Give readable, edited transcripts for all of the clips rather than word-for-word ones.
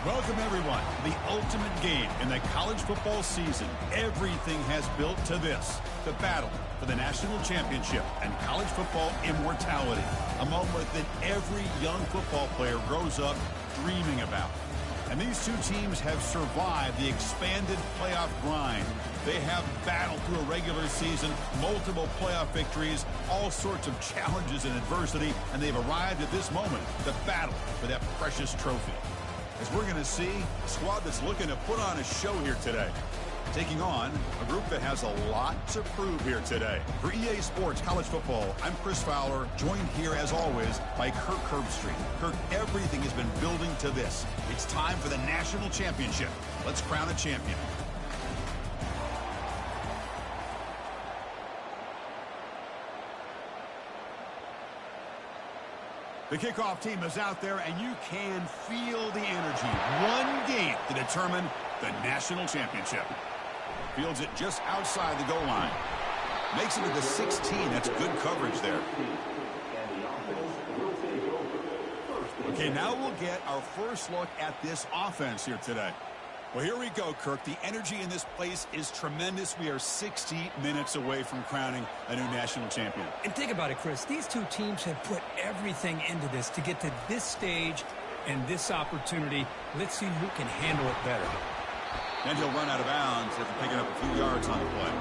Welcome, everyone, to the ultimate game in the college football season. Everything has built to this, the battle for the national championship and college football immortality, a moment that every young football player grows up dreaming about. And these two teams have survived the expanded playoff grind. They have battled through a regular season, multiple playoff victories, all sorts of challenges and adversity, and they've arrived at this moment, the battle for that precious trophy. As we're going to see, a squad that's looking to put on a show here today, taking on a group that has a lot to prove here today. For EA Sports College Football, I'm Chris Fowler, joined here as always by Kirk Herbstreit. Kirk, everything has been building to this. It's time for the national championship. Let's crown a champion. The kickoff team is out there, and you can feel the energy. One game to determine the national championship. Fields it just outside the goal line. Makes it to the 16. That's good coverage there. Okay, now we'll get our first look at this offense here today. Well, here we go, Kirk. The energy in this place is tremendous. We are 60 minutes away from crowning a new national champion. And think about it, Chris. These two teams have put everything into this to get to this stage and this opportunity. Let's see who can handle it better. And he'll run out of bounds after picking up a few yards on the play.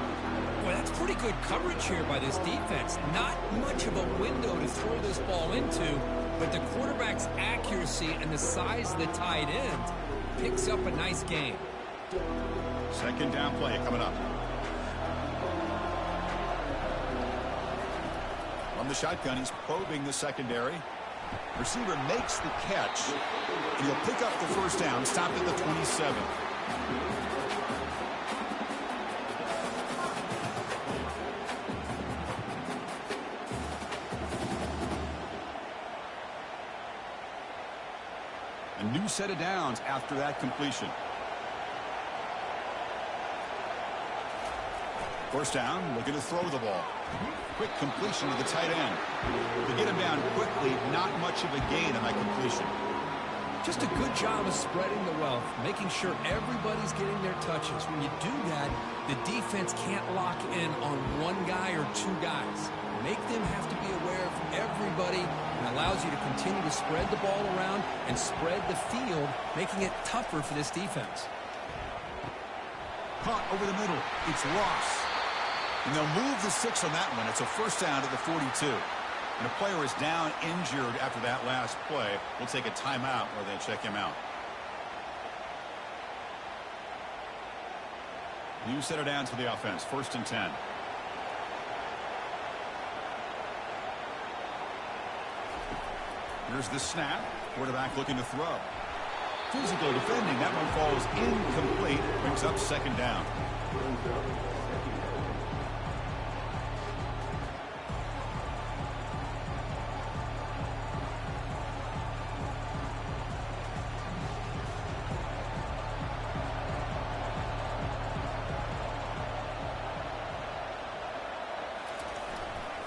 Well, that's pretty good coverage here by this defense. Not much of a window to throw this ball into, but the quarterback's accuracy and the size of the tight end picks up a nice game. Second down play coming up. From the shotgun, he's probing the secondary. Receiver makes the catch, and he'll pick up the first down, stopped at the 27. A new set of downs after that completion. First down, looking to throw the ball. Quick completion to the tight end. To get him down quickly, not much of a gain on that completion. Just a good job of spreading the wealth, making sure everybody's getting their touches. When you do that, the defense can't lock in on one guy or two guys. Make them have to be aware of everybody, and allows you to continue to spread the ball around and spread the field, making it tougher for this defense. Caught over the middle. It's Ross. And they'll move the 6 on that one. It's a first down to the 42. And a player is down injured after that last play. We'll take a timeout where they check him out. New set of downs for the offense. First and 10. Here's the snap. Quarterback looking to throw. Physical defending. That one falls incomplete. Brings up second down.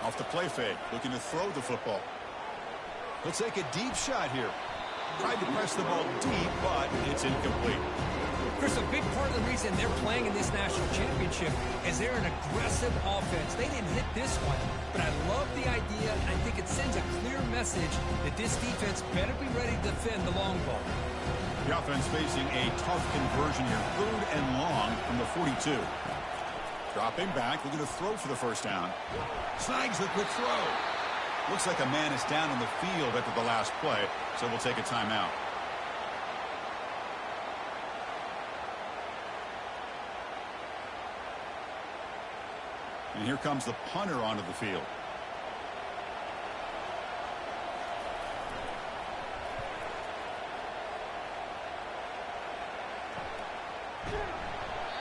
Off the play fake. Looking to throw the football. He'll take a deep shot here. Tried to press the ball deep, but it's incomplete. Chris, a big part of the reason they're playing in this national championship is they're an aggressive offense. They didn't hit this one, but I love the idea, and I think it sends a clear message that this defense better be ready to defend the long ball. The offense facing a tough conversion here. 3rd and long from the 42. Dropping back, looking to throw for the first down. Snags the quick throw. Looks like a man is down on the field after the last play, so we'll take a timeout. And here comes the punter onto the field.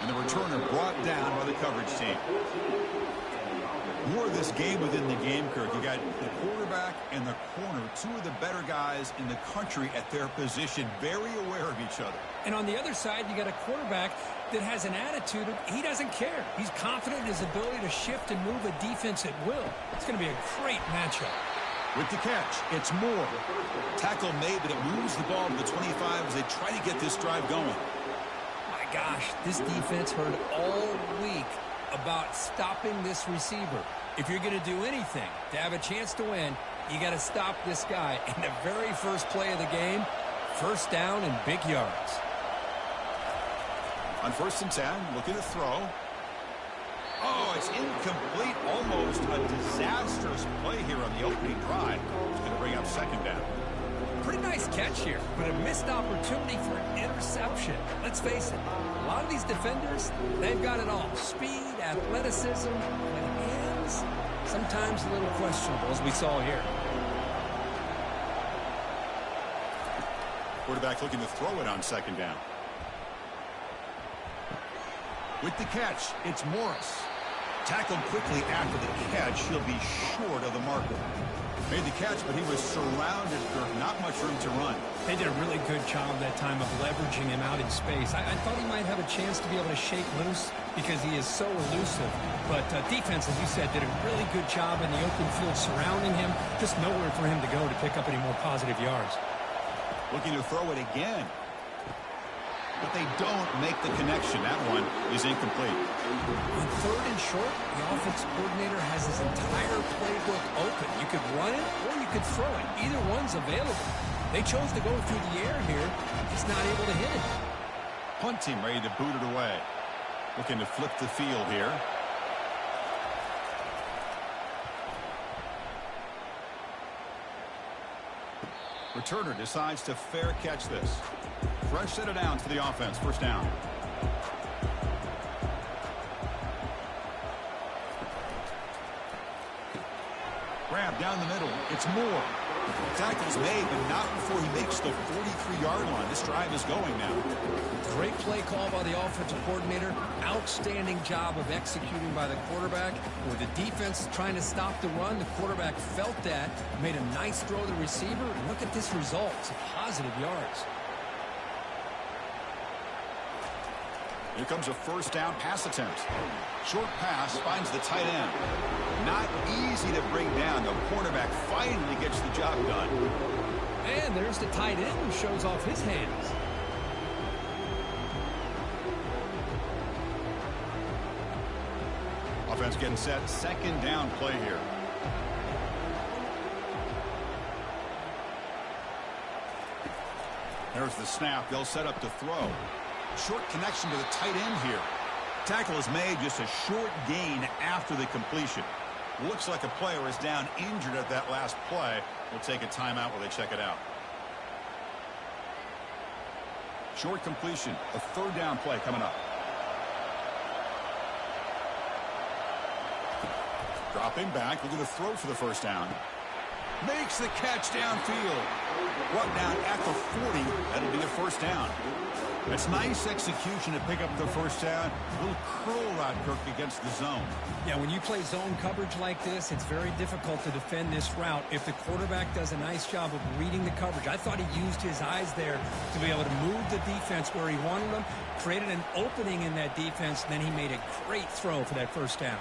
And the returner brought down by the coverage team. More of this game within the game, Kirk. You got the quarterback and the corner, two of the better guys in the country at their position, very aware of each other. And on the other side, you got a quarterback that has an attitude of he doesn't care. He's confident in his ability to shift and move a defense at will. It's going to be a great matchup. With the catch, it's Moore. Tackle made, but it moves the ball to the 25 as they try to get this drive going. My gosh, this defense heard all week about stopping this receiver. If you're going to do anything to have a chance to win, you got to stop this guy. And the very first play of the game, first down and big yards. On 1st and 10, looking to throw. Oh, it's incomplete. Almost a disastrous play here on the opening drive. It's going to bring up 2nd down. Pretty nice catch here, but a missed opportunity for an interception. Let's face it, a lot of these defenders, they've got it all. Speed, athleticism, and hands, sometimes a little questionable, as we saw here. Quarterback looking to throw it on 2nd down. With the catch, it's Morris. Tackled quickly after the catch. He'll be short of the marker. Made the catch, but he was surrounded. Not much room to run. They did a really good job that time of leveraging him out in space. I thought he might have a chance to be able to shake loose because he is so elusive. But defense, as you said, did a really good job in the open field surrounding him. Just nowhere for him to go to pick up any more positive yards. Looking to throw it again. But they don't make the connection. That one is incomplete. On 3rd and short, the offensive coordinator has his entire playbook open. You could run it or you could throw it. Either one's available. They chose to go through the air here. Just not able to hit it. Punt team ready to boot it away. Looking to flip the field here. Returner decides to fair catch this. Fresh set of downs for the offense. 1st down. Grab down the middle. It's Moore. Tackle's made, but not before he makes the 43-yard line. This drive is going now. Great play call by the offensive coordinator. Outstanding job of executing by the quarterback. With the defense trying to stop the run, the quarterback felt that, made a nice throw to the receiver. And look at this result. It's positive yards. Here comes a 1st down pass attempt. Short pass finds the tight end. Not easy to bring down. The cornerback finally gets the job done. And there's the tight end who shows off his hands. Offense getting set. 2nd down play here. There's the snap. They'll set up to throw. Short connection to the tight end here. Tackle is made, just a short gain after the completion. Looks like a player is down injured at that last play. We'll take a timeout while they check it out. Short completion. A 3rd down play coming up. Dropping back. We're going to throw for the 1st down. Makes the catch downfield. Brought down at the 40. That'll be a 1st down. It's nice execution to pick up the 1st down. A little curl route, Kirk, against the zone. Yeah, when you play zone coverage like this, it's very difficult to defend this route if the quarterback does a nice job of reading the coverage. I thought he used his eyes there to be able to move the defense where he wanted them, created an opening in that defense, and then he made a great throw for that 1st down.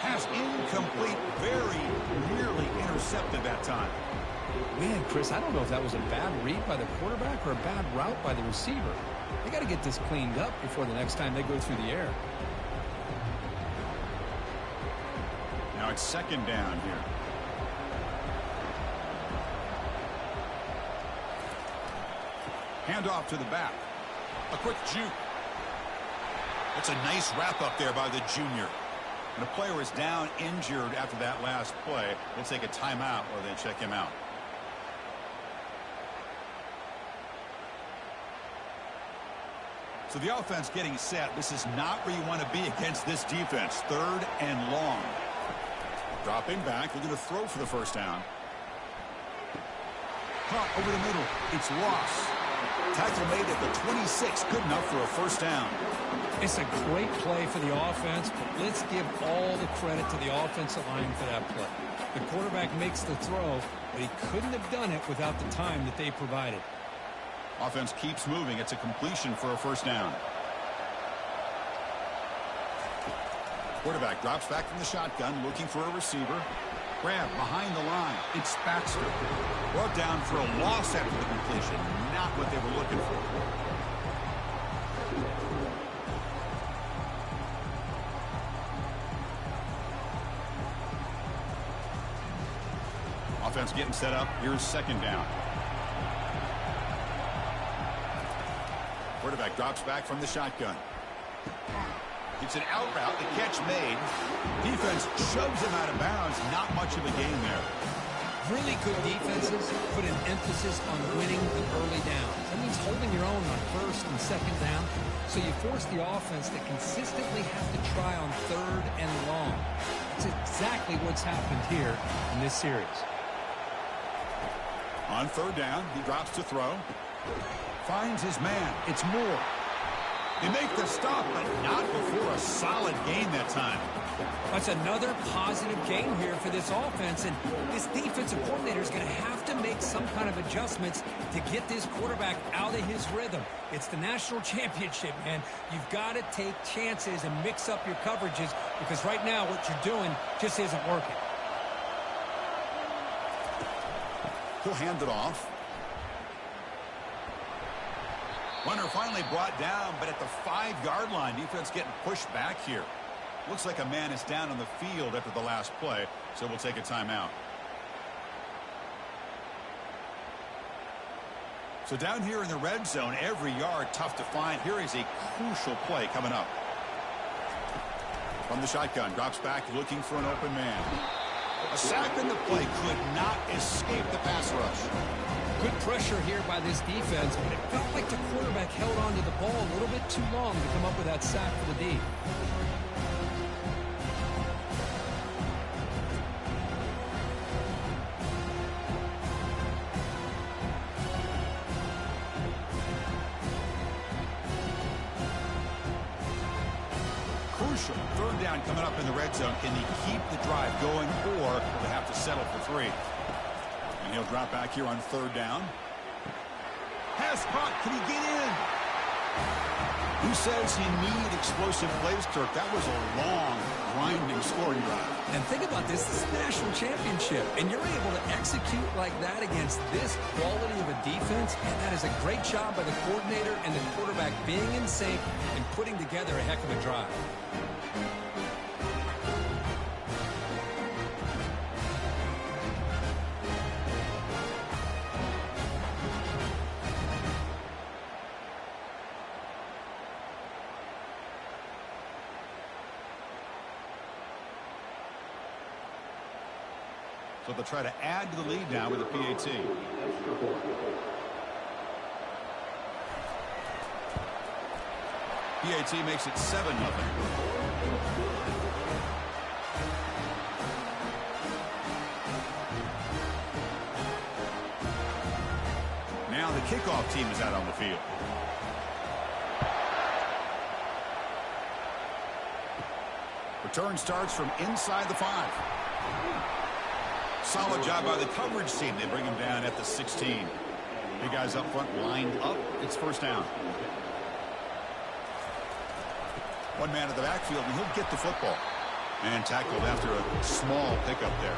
Pass incomplete, very nearly intercepted that time. Man, Chris, I don't know if that was a bad read by the quarterback or a bad route by the receiver. They got to get this cleaned up before the next time they go through the air. Now it's 2nd down here. Handoff to the back. A quick juke. That's a nice wrap up there by the junior. And a player is down injured after that last play. We'll take a timeout while they check him out. So the offense getting set. This is not where you want to be against this defense. 3rd and long. Dropping back. We're going to throw for the 1st down. Caught over the middle. It's lost. Tackle made at the 26. Good enough for a 1st down. It's a great play for the offense, but let's give all the credit to the offensive line for that play. The quarterback makes the throw, but he couldn't have done it without the time that they provided. Offense keeps moving. It's a completion for a 1st down. Quarterback drops back from the shotgun, looking for a receiver. Grab behind the line. It's Baxter. Brought down for a loss after the completion. Not what they were looking for. Offense getting set up. Here's second down. Quarterback drops back from the shotgun. It's an out route. The catch made. Defense shoves him out of bounds. Not much of a gain there. Really good defenses put an emphasis on winning the early downs. That means holding your own on first and second down. So you force the offense to consistently have to try on third and long. That's exactly what's happened here in this series. On third down, he drops to throw. Finds his man. It's Moore. They make the stop, but not before a solid gain that time. That's another positive gain here for this offense, and this defensive coordinator is going to have to make some kind of adjustments to get this quarterback out of his rhythm. It's the national championship, man. You've got to take chances and mix up your coverages because right now what you're doing just isn't working. He'll hand it off. Runner finally brought down, but at the 5-yard line, defense getting pushed back here. Looks like a man is down on the field after the last play, so we'll take a timeout. So down here in the red zone, every yard tough to find. Here is a crucial play coming up. From the shotgun, drops back looking for an open man. A sack in the play could not escape the pass rush. Good pressure here by this defense, but it felt like the quarterback held on to the ball a little bit too long to come up with that sack for the D. Crucial. Third down coming up in the red zone. Can he keep the drive going, or will they have to settle for 3? And he'll drop back here on third down. Pass caught. Can he get in? Who says he need explosive plays, Kirk? That was a long, grinding scoring drive. And think about this. This is the national championship, and you're able to execute like that against this quality of a defense, and that is a great job by the coordinator and the quarterback being in sync and putting together a heck of a drive. So they'll try to add to the lead now with a PAT. PAT makes it 7-0. Now the kickoff team is out on the field. Return starts from inside the 5. Solid job by the coverage team. They bring him down at the 16. Big guys up front lined up. It's first down. One man at the backfield, and he'll get the football. And tackled after a small pickup there.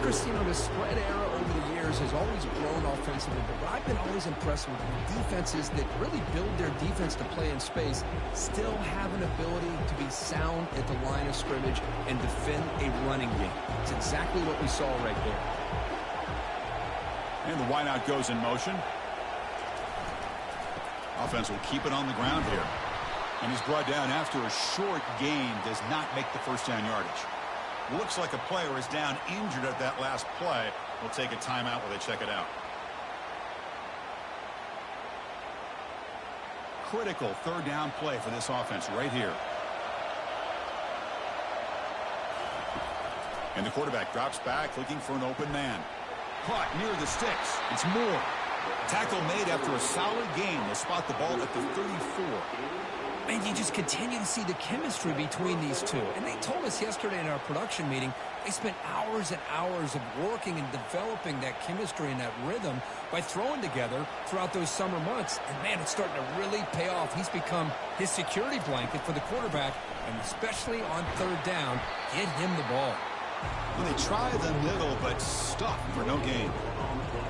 Chris, you know, the spread era over the years has always grown offensively, but what I've been always impressed with defenses that really build their defense to play in space still have an ability to be sound at the line of scrimmage and defend a running game. It's exactly what we saw right there. And the wideout goes in motion. Offense will keep it on the ground here. And he's brought down after a short gain, does not make the first down yardage. Looks like a player is down injured at that last play. We'll take a timeout while they check it out. Critical third down play for this offense right here. And the quarterback drops back looking for an open man. Caught near the sticks. It's Moore. Tackle made after a solid gain. They'll spot the ball at the 34. And you just continue to see the chemistry between these two. And they told us yesterday in our production meeting, they spent hours and hours of working and developing that chemistry and that rhythm by throwing together throughout those summer months. And, man, it's starting to really pay off. He's become his security blanket for the quarterback, and especially on third down, get him the ball. When they try the middle, but stuck for no gain.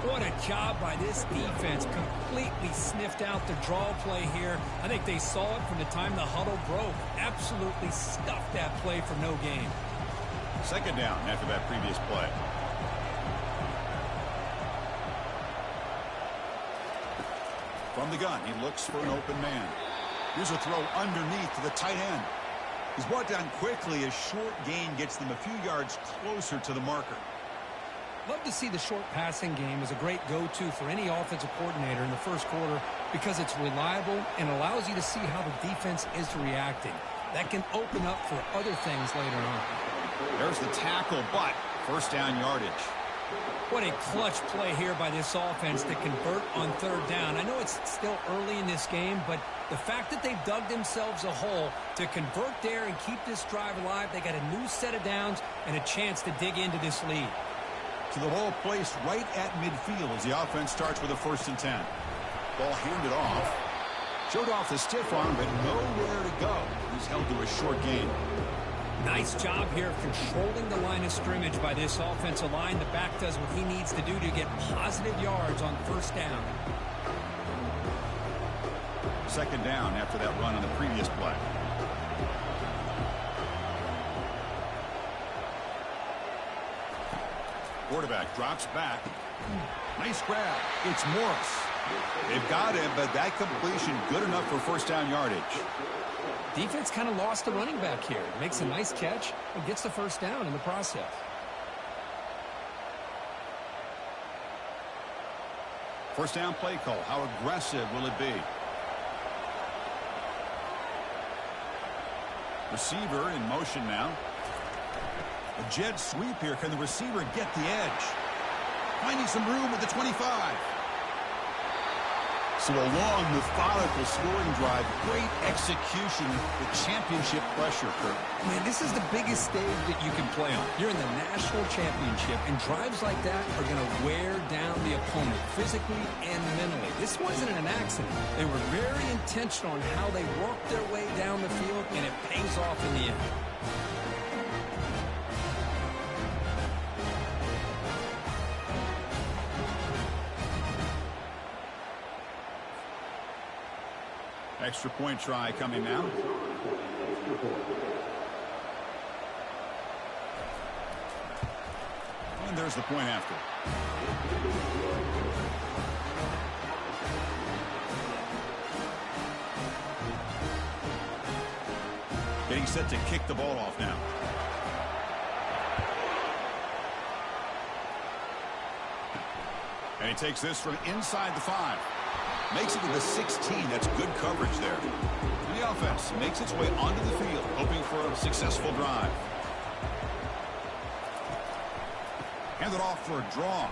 What a job by this defense. Completely sniffed out the draw play here. I think they saw it from the time the huddle broke. Absolutely stuffed that play for no gain. Second down after that previous play. From the gun, he looks for an open man. Here's a throw underneath to the tight end. He's brought down quickly. A short gain gets them a few yards closer to the marker. Love to see the short passing game as a great go-to for any offensive coordinator in the first quarter because it's reliable and allows you to see how the defense is reacting. That can open up for other things later on. There's the tackle, but first down yardage. What a clutch play here by this offense to convert on third down. I know it's still early in this game, but the fact that they've dug themselves a hole to convert there and keep this drive alive, they got a new set of downs and a chance to dig into this lead. So the ball placed right at midfield as the offense starts with a 1st and 10. Ball handed off. Showed off the stiff arm, but nowhere to go. He's held to a short gain. Nice job here of controlling the line of scrimmage by this offensive line. The back does what he needs to do to get positive yards on first down. Second down after that run on the previous play. Quarterback drops back. Nice grab. It's Morris. They've got him, but that completion good enough for first down yardage. Defense kind of lost the running back here. Makes a nice catch and gets the first down in the process. First down play call. How aggressive will it be? Receiver in motion now. A jet sweep here. Can the receiver get the edge? Finding some room at the 25. So a long, methodical scoring drive. Great execution with championship pressure, Kurt. Man, this is the biggest stage that you can play on. You're in the national championship, and drives like that are going to wear down the opponent physically and mentally. This wasn't an accident. They were very intentional on how they worked their way down the field, and it pays off in the end. Extra point try coming now. And there's the point after. Getting set to kick the ball off now. And he takes this from inside the 5. Makes it to the 16. That's good coverage there. And the offense makes its way onto the field, hoping for a successful drive. Handed off for a draw.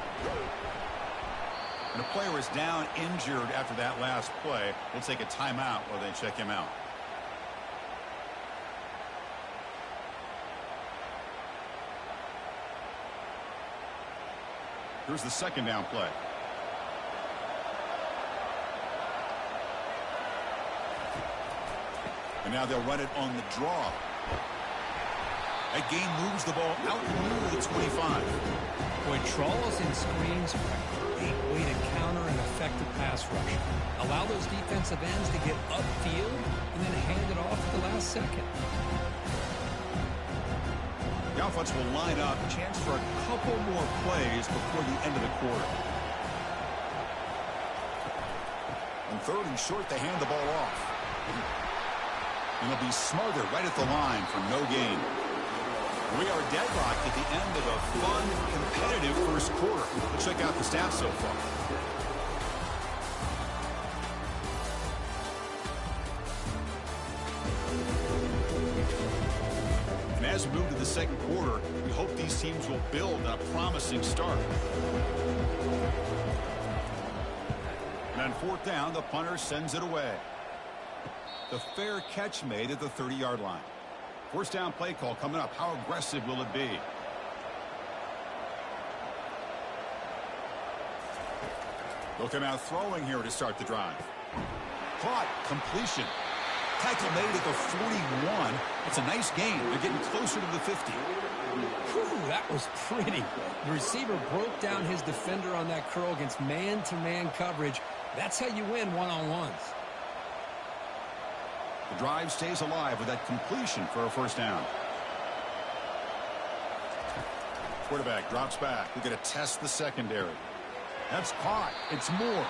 And a player is down injured after that last play. We'll take a timeout while they check him out. Here's the second down play. And now they'll run it on the draw. That gain moves the ball out near the 25. Boy, draws and screens are a great way to counter an effective pass rush. Allow those defensive ends to get upfield and then hand it off at the last second. The offense will line up. Chance for a couple more plays before the end of the quarter. On third and short, they hand the ball off. And they'll be smothered right at the line for no gain. We are deadlocked at the end of a fun, competitive first quarter. Let's check out the stats so far. And as we move to the second quarter, we hope these teams will build on a promising start. And on fourth down, the punter sends it away. The fair catch made at the 30-yard line. First down play call coming up. How aggressive will it be? They'll come out throwing here to start the drive. Caught. Completion. Tackle made at the 41. It's a nice gain. They're getting closer to the 50. Whew, that was pretty. The receiver broke down his defender on that curl against man-to-man coverage. That's how you win one-on-ones. The drive stays alive with that completion for a first down. Quarterback drops back. We're going to test the secondary. That's caught. It's Moore.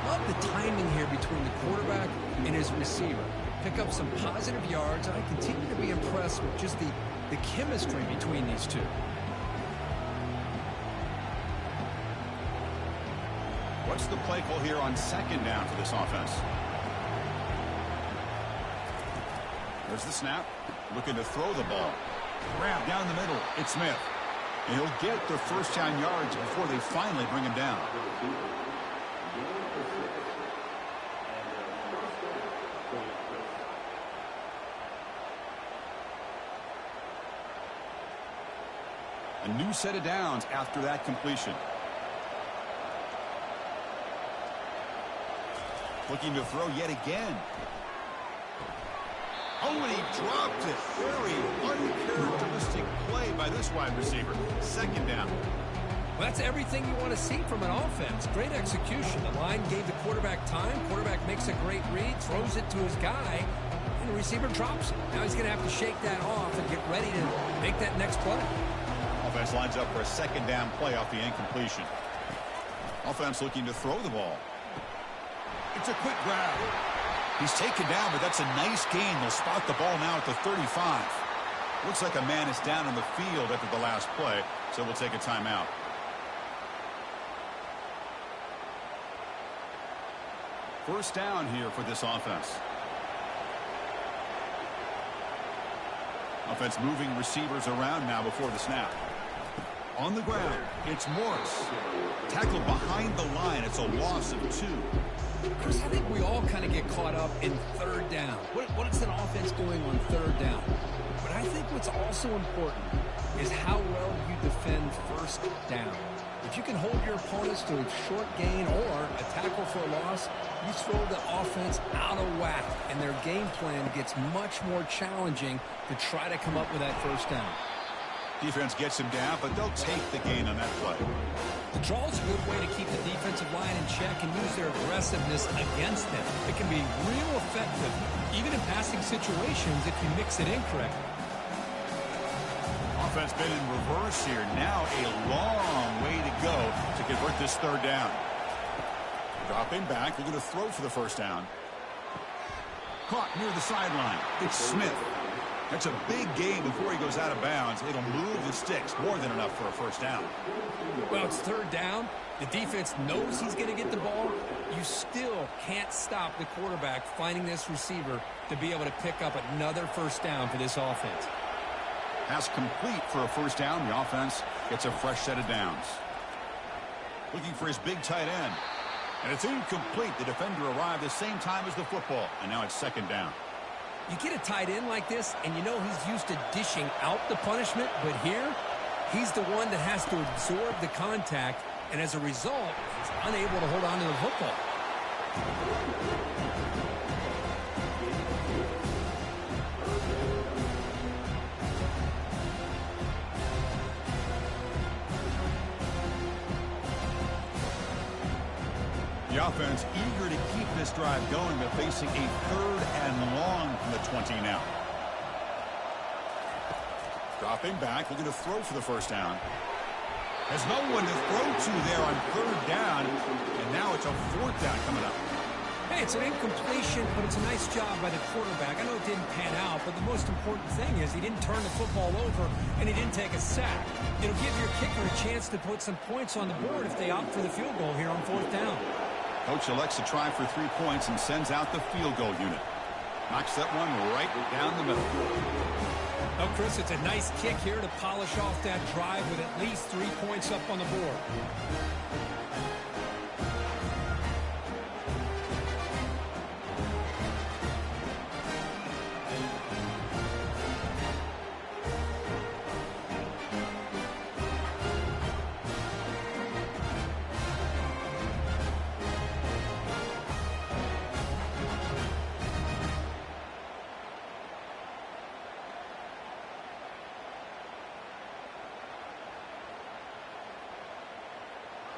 Love the timing here between the quarterback and his receiver. Pick up some positive yards, and I continue to be impressed with just the chemistry between these two. What's the play call here on second down for this offense? There's the snap. Looking to throw the ball. Grab down the middle. It's Smith. And he'll get the first down yards before they finally bring him down. A new set of downs after that completion. Looking to throw yet again. Oh, and he dropped it. Very uncharacteristic play by this wide receiver. Second down. Well, that's everything you want to see from an offense. Great execution. The line gave the quarterback time. Quarterback makes a great read, throws it to his guy, and the receiver drops it. Now he's going to have to shake that off and get ready to make that next play. Offense lines up for a second down play off the incompletion. Offense looking to throw the ball. It's a quick grab. He's taken down, but that's a nice gain. They'll spot the ball now at the 35. Looks like a man is down on the field after the last play, so we'll take a timeout. First down here for this offense. Offense moving receivers around now before the snap. On the ground, it's Morris. Tackled behind the line. It's a loss of 2. Chris, I think we all kind of get caught up in third down. What is an offense doing on third down? But I think what's also important is how well you defend first down. If you can hold your opponents to a short gain or a tackle for a loss, you throw the offense out of whack, and their game plan gets much more challenging to try to come up with that first down. Defense gets him down, but they'll take the gain on that play. The draw is a good way to keep the defensive line in check and use their aggressiveness against them. It can be real effective, even in passing situations, if you mix it in correctly. Offense been in reverse here. Now a long way to go to convert this third down. Dropping back. They're going to throw for the first down. Caught near the sideline. It's Smith. That's a big gain before he goes out of bounds. It'll move the sticks. More than enough for a first down. Well, it's third down. The defense knows he's going to get the ball. You still can't stop the quarterback finding this receiver to be able to pick up another first down for this offense. Pass complete for a first down. The offense gets a fresh set of downs. Looking for his big tight end. And it's incomplete. The defender arrived the same time as the football. And now it's second down. You get a tight end like this, and you know he's used to dishing out the punishment, but here, he's the one that has to absorb the contact, and as a result, he's unable to hold on to the football. The offense eager to keep this drive going, but facing a third and long from the 20 now. Dropping back, looking to throw for the first down. Has no one to throw to there on third down, and now it's a fourth down coming up. Hey, it's an incompletion, but it's a nice job by the quarterback. I know it didn't pan out, but the most important thing is he didn't turn the football over, and he didn't take a sack. It'll give your kicker a chance to put some points on the board if they opt for the field goal here on fourth down. Coach elects to try for 3 points and sends out the field goal unit. Knocks that one right down the middle. Oh, Chris, it's a nice kick here to polish off that drive with at least 3 points up on the board.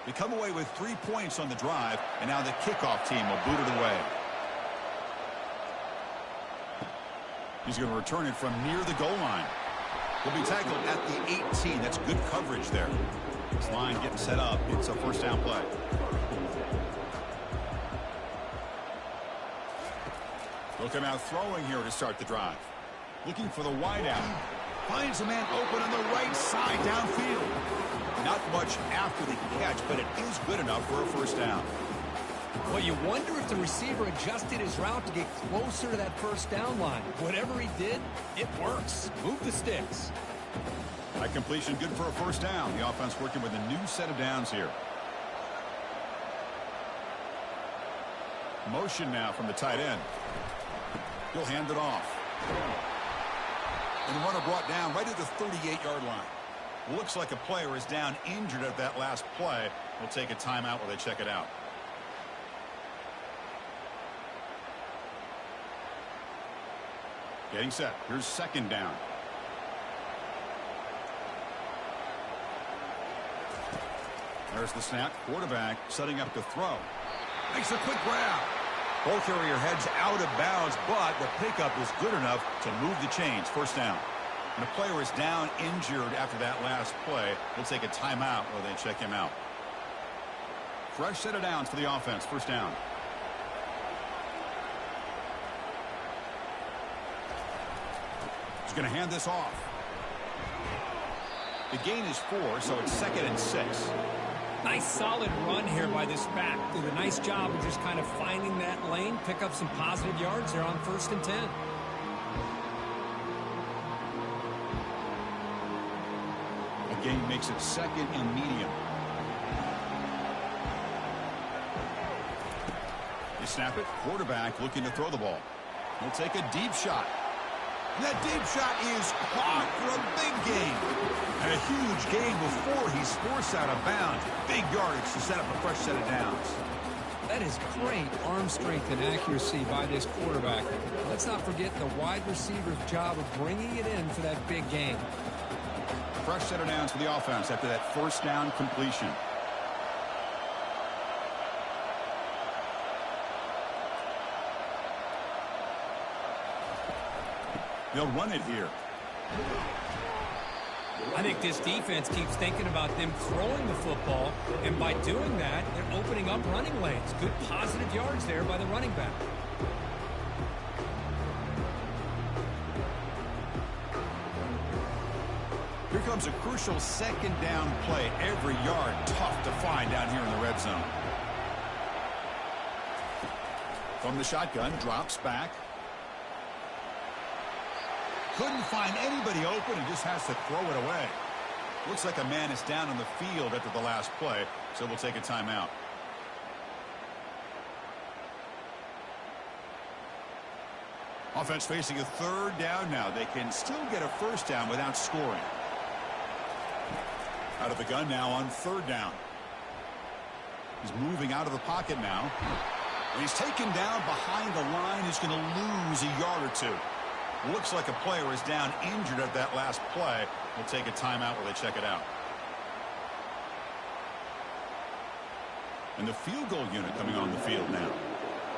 They come away with 3 points on the drive, and now the kickoff team will boot it away. He's going to return it from near the goal line. He'll be tackled at the 18. That's good coverage there. This line getting set up. It's a first down play. He'll come out throwing here to start the drive. Looking for the wide out. Finds a man open on the right side downfield. Not much after the catch, but it is good enough for a first down. Well, you wonder if the receiver adjusted his route to get closer to that first down line. Whatever he did, it works. Move the sticks. High completion, good for a first down. The offense working with a new set of downs here. Motion now from the tight end. He'll hand it off. And the runner brought down right at the 38-yard line. Looks like a player is down injured at that last play. We'll take a timeout while they check it out. Getting set. Here's second down. There's the snap. Quarterback setting up to throw. Makes a quick grab. Ball carrier heads out of bounds, but the pickup is good enough to move the chains. First down. And a player is down injured after that last play. We'll take a timeout while they check him out. Fresh set of downs for the offense. First down. He's going to hand this off. The gain is 4, so it's 2nd and 6. Nice solid run here by this back. Did a nice job of just kind of finding that lane, pick up some positive yards there on 1st and 10. Again, makes it 2nd and medium. They snap it. Quarterback looking to throw the ball. He'll take a deep shot. And that deep shot is caught for a big gain. And a huge gain before he's forced out of bounds. Big yardage to set up a fresh set of downs. That is great arm strength and accuracy by this quarterback. Let's not forget the wide receiver's job of bringing it in for that big gain. Fresh set of downs for the offense after that first down completion. They'll run it here. I think this defense keeps thinking about them throwing the football, and by doing that, they're opening up running lanes. Good positive yards there by the running back. Here comes a crucial 2nd down play. Every yard tough to find down here in the red zone. From the shotgun, drops back. Couldn't find anybody open and just has to throw it away. Looks like a man is down on the field after the last play, so we'll take a timeout. Offense facing a 3rd down now. They can still get a first down without scoring. Out of the gun now on 3rd down. He's moving out of the pocket now. And he's taken down behind the line. He's going to lose a yard or two. Looks like a player is down injured at that last play. We'll take a timeout while they check it out. And the field goal unit coming on the field now.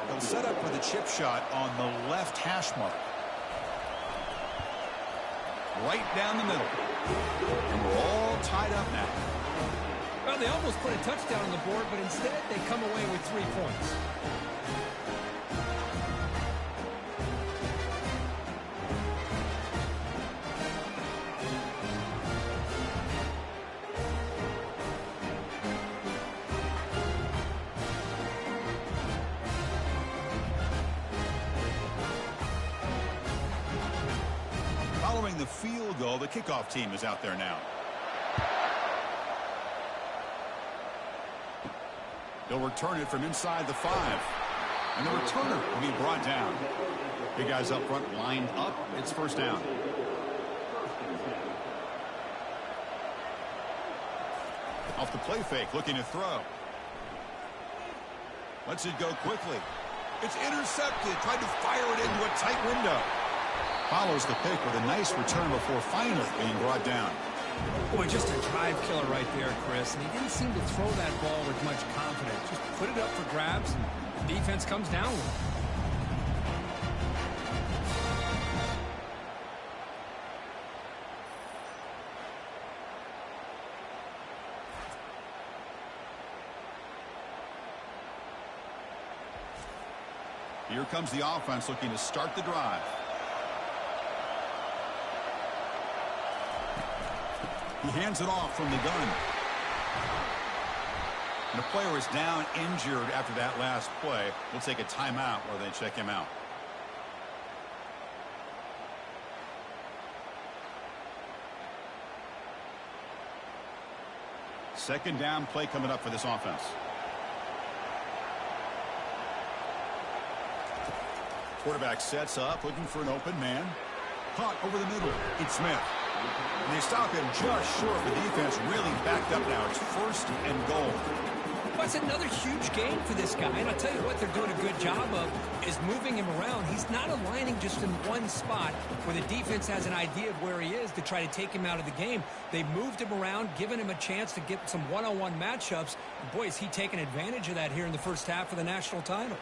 They'll set up for the chip shot on the left hash mark. Right down the middle. And we're all tied up now. Well, they almost put a touchdown on the board, but instead they come away with 3 points. Following the field goal, the kickoff team is out there now. They'll return it from inside the 5. And the returner will be brought down. Big guys up front lined up. It's first down. Off the play fake, looking to throw. Lets it go quickly. It's intercepted. Tried to fire it into a tight window. Follows the pick with a nice return before finally being brought down. Boy, just a drive killer right there, Chris. And he didn't seem to throw that ball with much confidence. Just put it up for grabs, and the defense comes down with it. Here comes the offense looking to start the drive. He hands it off from the gun. And the player is down injured after that last play. We'll take a timeout while they check him out. Second down play coming up for this offense. Quarterback sets up, looking for an open man. Caught over the middle. It's Smith. And they stop him just short. The defense really backed up now. It's 1st and goal. Well, it's another huge gain for this guy. And I'll tell you what they're doing a good job of is moving him around. He's not aligning just in one spot where the defense has an idea of where he is to try to take him out of the game. They moved him around, given him a chance to get some one-on-one matchups. And boy, is he taking advantage of that here in the first half of the national title.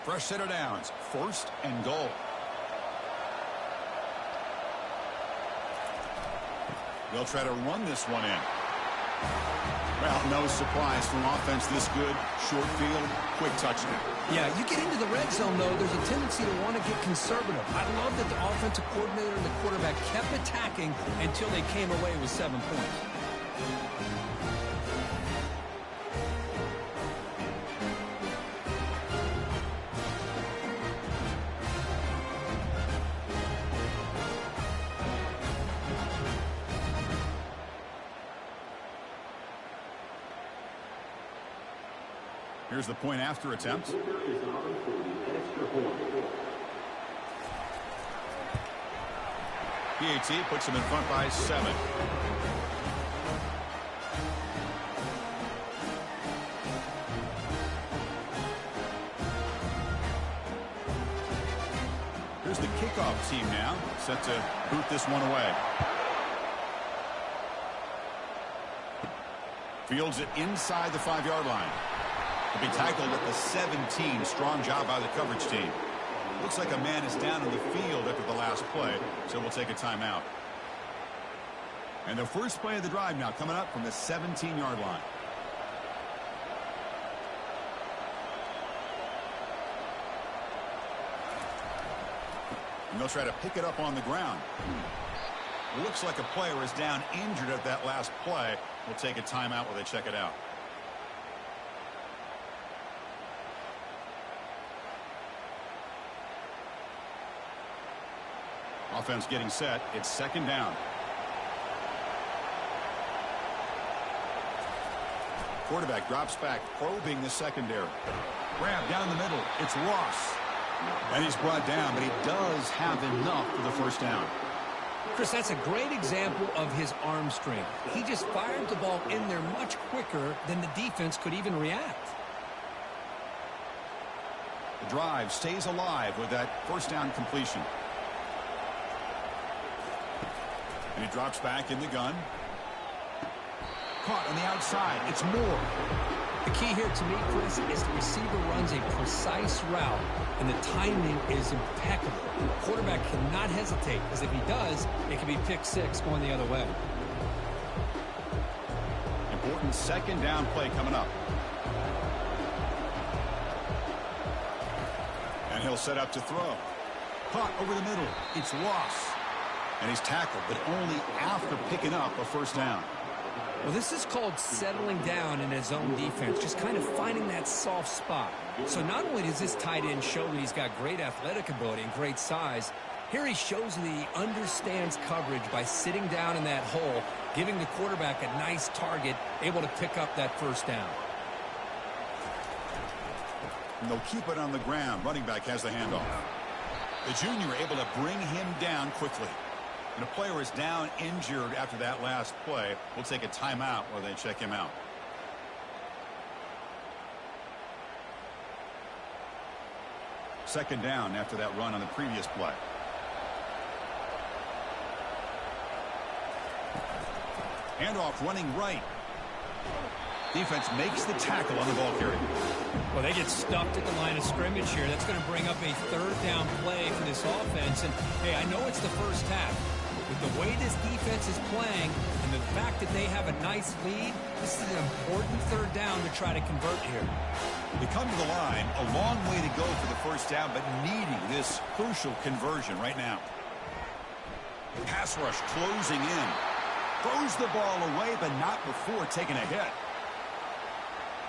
Fresh set of downs. 1st and goal. They'll try to run this one in. Well, no surprise from offense this good. Short field, quick touchdown. Yeah, you get into the red zone, though, there's a tendency to want to get conservative. I love that the offensive coordinator and the quarterback kept attacking until they came away with 7 points. Here's the point after attempt. PAT puts him in front by 7. Here's the kickoff team now, set to boot this one away. Fields it inside the 5-yard line. He'll be tackled at the 17. Strong job by the coverage team. Looks like a man is down in the field after the last play, so we'll take a timeout. And the first play of the drive now coming up from the 17-yard line. And they'll try to pick it up on the ground. Looks like a player is down injured at that last play. We'll take a timeout while they check it out. Offense getting set. It's 2nd down. Quarterback drops back, probing the secondary. Grab down the middle. It's Ross. And he's brought down, but he does have enough for the 1st down. Chris, that's a great example of his arm strength. He just fired the ball in there much quicker than the defense could even react. The drive stays alive with that 1st down completion. And he drops back in the gun. Caught on the outside. It's Moore. The key here to me, Chris, is the receiver runs a precise route, and the timing is impeccable. The quarterback cannot hesitate, because if he does, it can be pick 6 going the other way. Important 2nd down play coming up. And he'll set up to throw. Caught over the middle. It's Ross. And he's tackled, but only after picking up a 1st down. Well, this is called settling down in his own defense, just kind of finding that soft spot. So not only does this tight end show that he's got great athletic ability and great size, here he shows that he understands coverage by sitting down in that hole, giving the quarterback a nice target, able to pick up that 1st down. And they'll keep it on the ground. Running back has the handoff. The junior able to bring him down quickly. And a player is down injured after that last play. We'll take a timeout while they check him out. Second down after that run on the previous play. Handoff running right. Defense makes the tackle on the ball carrier. Well, they get stuffed at the line of scrimmage here. That's going to bring up a third down play for this offense. And, hey, I know it's the first half. With the way this defense is playing and the fact that they have a nice lead, this is an important third down to try to convert here. They come to the line, a long way to go for the first down, but needing this crucial conversion right now. Pass rush closing in. Throws the ball away, but not before taking a hit.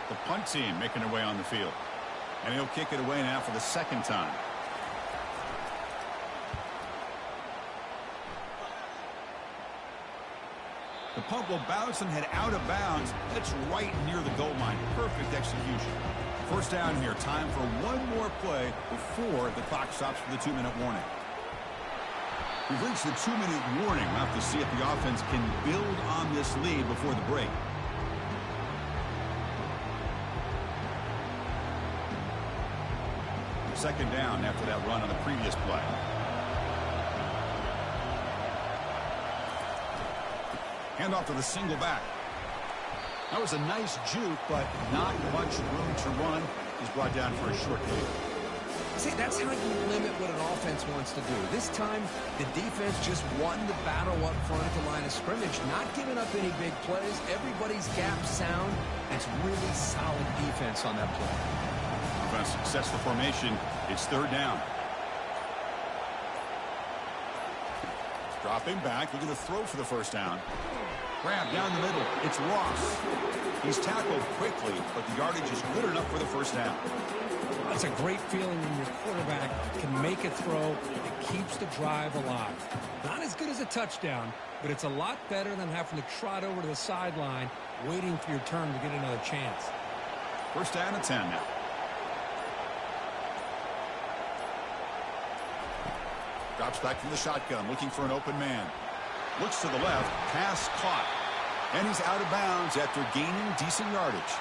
The punt team making their way on the field. And he'll kick it away now for the second time. The punt will bounce and head out of bounds. That's right near the goal line. Perfect execution. First down here. Time for one more play before the clock stops for the 2-minute warning. We've reached the 2-minute warning. We'll have to see if the offense can build on this lead before the break. Second down after that run on the previous play. Handoff to the single back. That was a nice juke, but not much room to run. He's brought down for a short gain. See, that's how you limit what an offense wants to do. This time, the defense just won the battle up front at the line of scrimmage, not giving up any big plays. Everybody's gap sound. It's really solid defense on that play. Offense sets the formation. It's third down. Dropping back, looking to throw for the first down. Grab down the middle. It's Ross. He's tackled quickly, but the yardage is good enough for the first down. That's a great feeling when your quarterback can make a throw that keeps the drive alive. Not as good as a touchdown, but it's a lot better than having to trot over to the sideline, waiting for your turn to get another chance. First down and 10 now. Drops back from the shotgun, looking for an open man. Looks to the left, pass caught. And he's out of bounds after gaining decent yardage.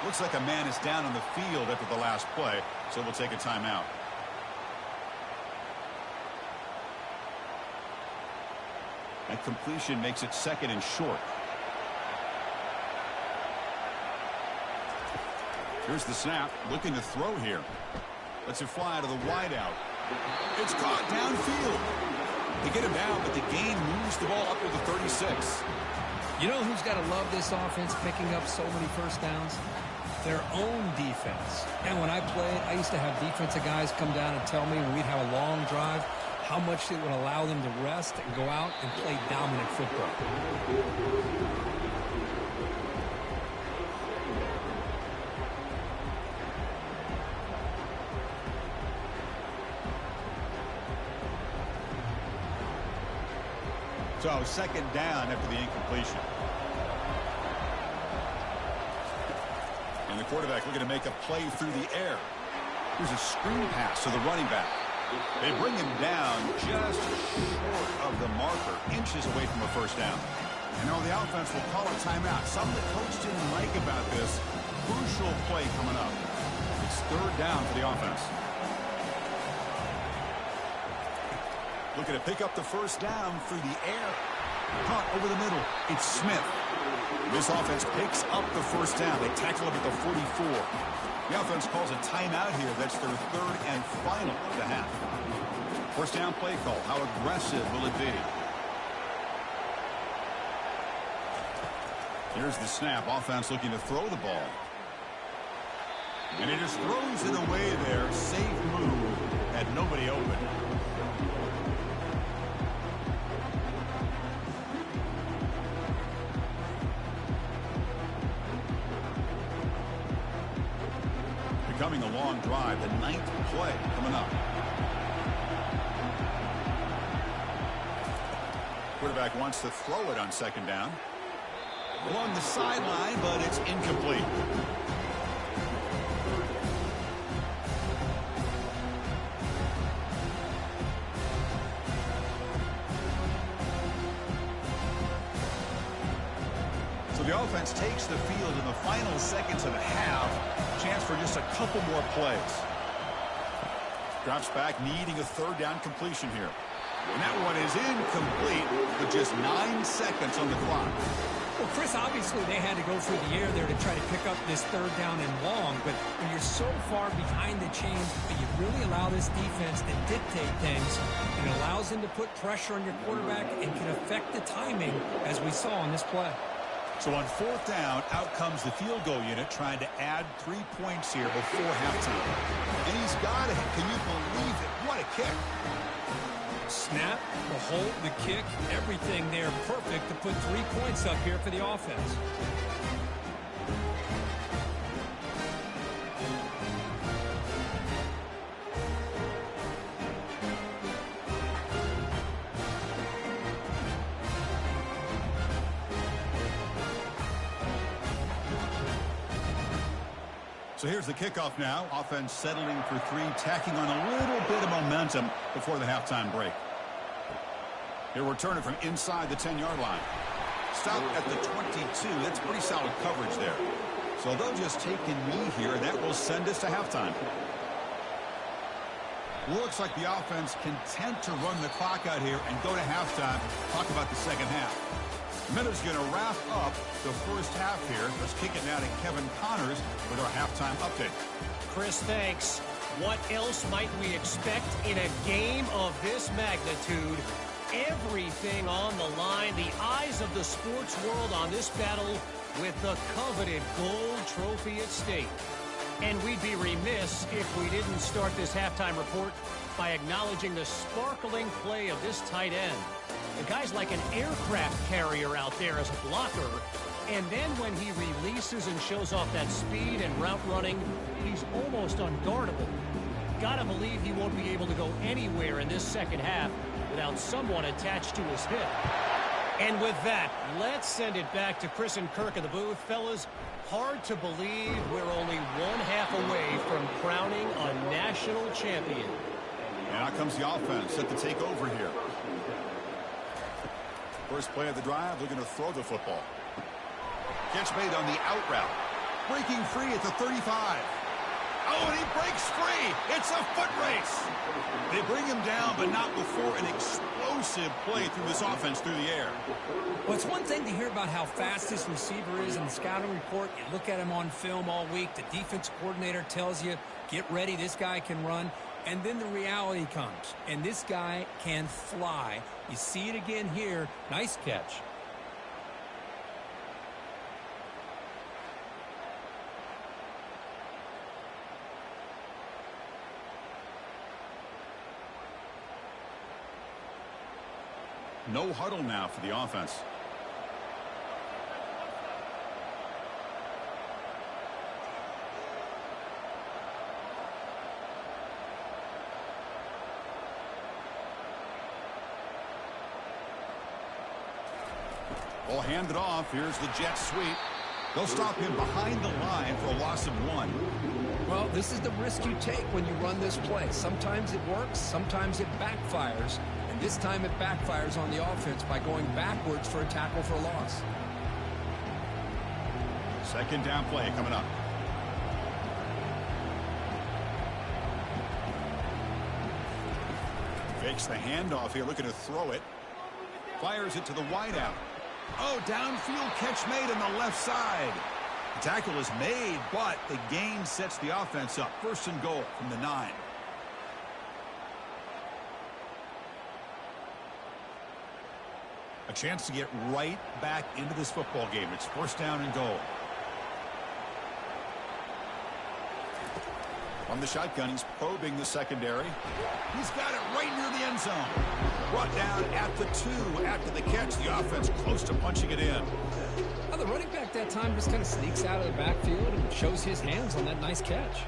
Looks like a man is down on the field after the last play, so we'll take a timeout. That completion makes it second and short. Here's the snap, looking to throw here. Lets it fly out of the wideout. It's caught downfield. They get him down, but the gain moves the ball up to the 36. You know who's got to love this offense picking up so many first downs? Their own defense. And when I played, I used to have defensive guys come down and tell me when we'd have a long drive how much it would allow them to rest and go out and play dominant football. So second down after the incompletion. And the quarterback looking to make a play through the air. Here's a screen pass to the running back. They bring him down just short of the marker, inches away from a first down. And now the offense will call a timeout. Something the coach didn't like about this. Crucial play coming up. It's third down for the offense. Looking to pick up the first down through the air. Caught over the middle. It's Smith. This offense picks up the first down. They tackle him at the 44. The offense calls a timeout here. That's their third and final of the half. First down play call. How aggressive will it be? Here's the snap. Offense looking to throw the ball. And he just throws it away there. Safe move. Had nobody open. Becoming a long drive, the ninth play coming up. Quarterback wants to throw it on second down. Along the sideline, but it's incomplete. So the offense takes the field in the final seconds of the half. Chance for just a couple more plays. Drops back, needing a third down completion here. And that one is incomplete with just 9 seconds on the clock. Well, Chris, obviously they had to go through the air there to try to pick up this third down and long, but when you're so far behind the chains, but you really allow this defense to dictate things, it allows them to put pressure on your quarterback and can affect the timing, as we saw on this play. So on fourth down, out comes the field goal unit trying to add 3 points here before halftime. And he's got it. Can you believe it? What a kick. Snap, the hold, the kick, everything there perfect to put 3 points up here for the offense. So here's the kickoff now. Offense settling for 3, tacking on a little bit of momentum before the halftime break. Here we're turning from inside the 10-yard line. Stop at the 22. That's pretty solid coverage there. So they'll just take a knee here, and that will send us to halftime. Looks like the offense content to run the clock out here and go to halftime. Talk about the second half. Miller's going to wrap up the first half here. Let's kick it now to Kevin Connors with our halftime update. Chris, thanks. What else might we expect in a game of this magnitude? Everything on the line. The eyes of the sports world on this battle with the coveted gold trophy at stake. And we'd be remiss if we didn't start this halftime report by acknowledging the sparkling play of this tight end. The guy's like an aircraft carrier out there as a blocker. And then when he releases and shows off that speed and route running, he's almost unguardable. Gotta believe he won't be able to go anywhere in this second half without someone attached to his hip. And with that, let's send it back to Chris and Kirk in the booth. Fellas, hard to believe we're only 1/2 away from crowning a national champion. And out comes the offense set to take over here. First play of the drive, looking to throw the football. Catch made on the out route. Breaking free at the 35. Oh, and he breaks free. It's a foot race. They bring him down, but not before an explosive play through this offense through the air. Well, it's one thing to hear about how fast this receiver is in the scouting report. You look at him on film all week. The defense coordinator tells you, get ready, this guy can run. And then the reality comes, and this guy can fly. You see it again here. Nice catch. No huddle now for the offense. Ball handed off. Here's the jet sweep. They'll stop him behind the line for a loss of 1. Well, this is the risk you take when you run this play. Sometimes it works, sometimes it backfires. And this time it backfires on the offense by going backwards for a tackle for a loss. Second down play coming up. Fakes the handoff here, looking to throw it. Fires it to the wideout. Oh, downfield catch made on the left side. The tackle is made, but the gain sets the offense up. First and goal from the 9. A chance to get right back into this football game. It's first down and goal. From the shotgun, he's probing the secondary. He's got it right near the end zone. Brought down at the 2 after the catch. The offense close to punching it in. Well, the running back that time just kind of sneaks out of the backfield and shows his hands on that nice catch.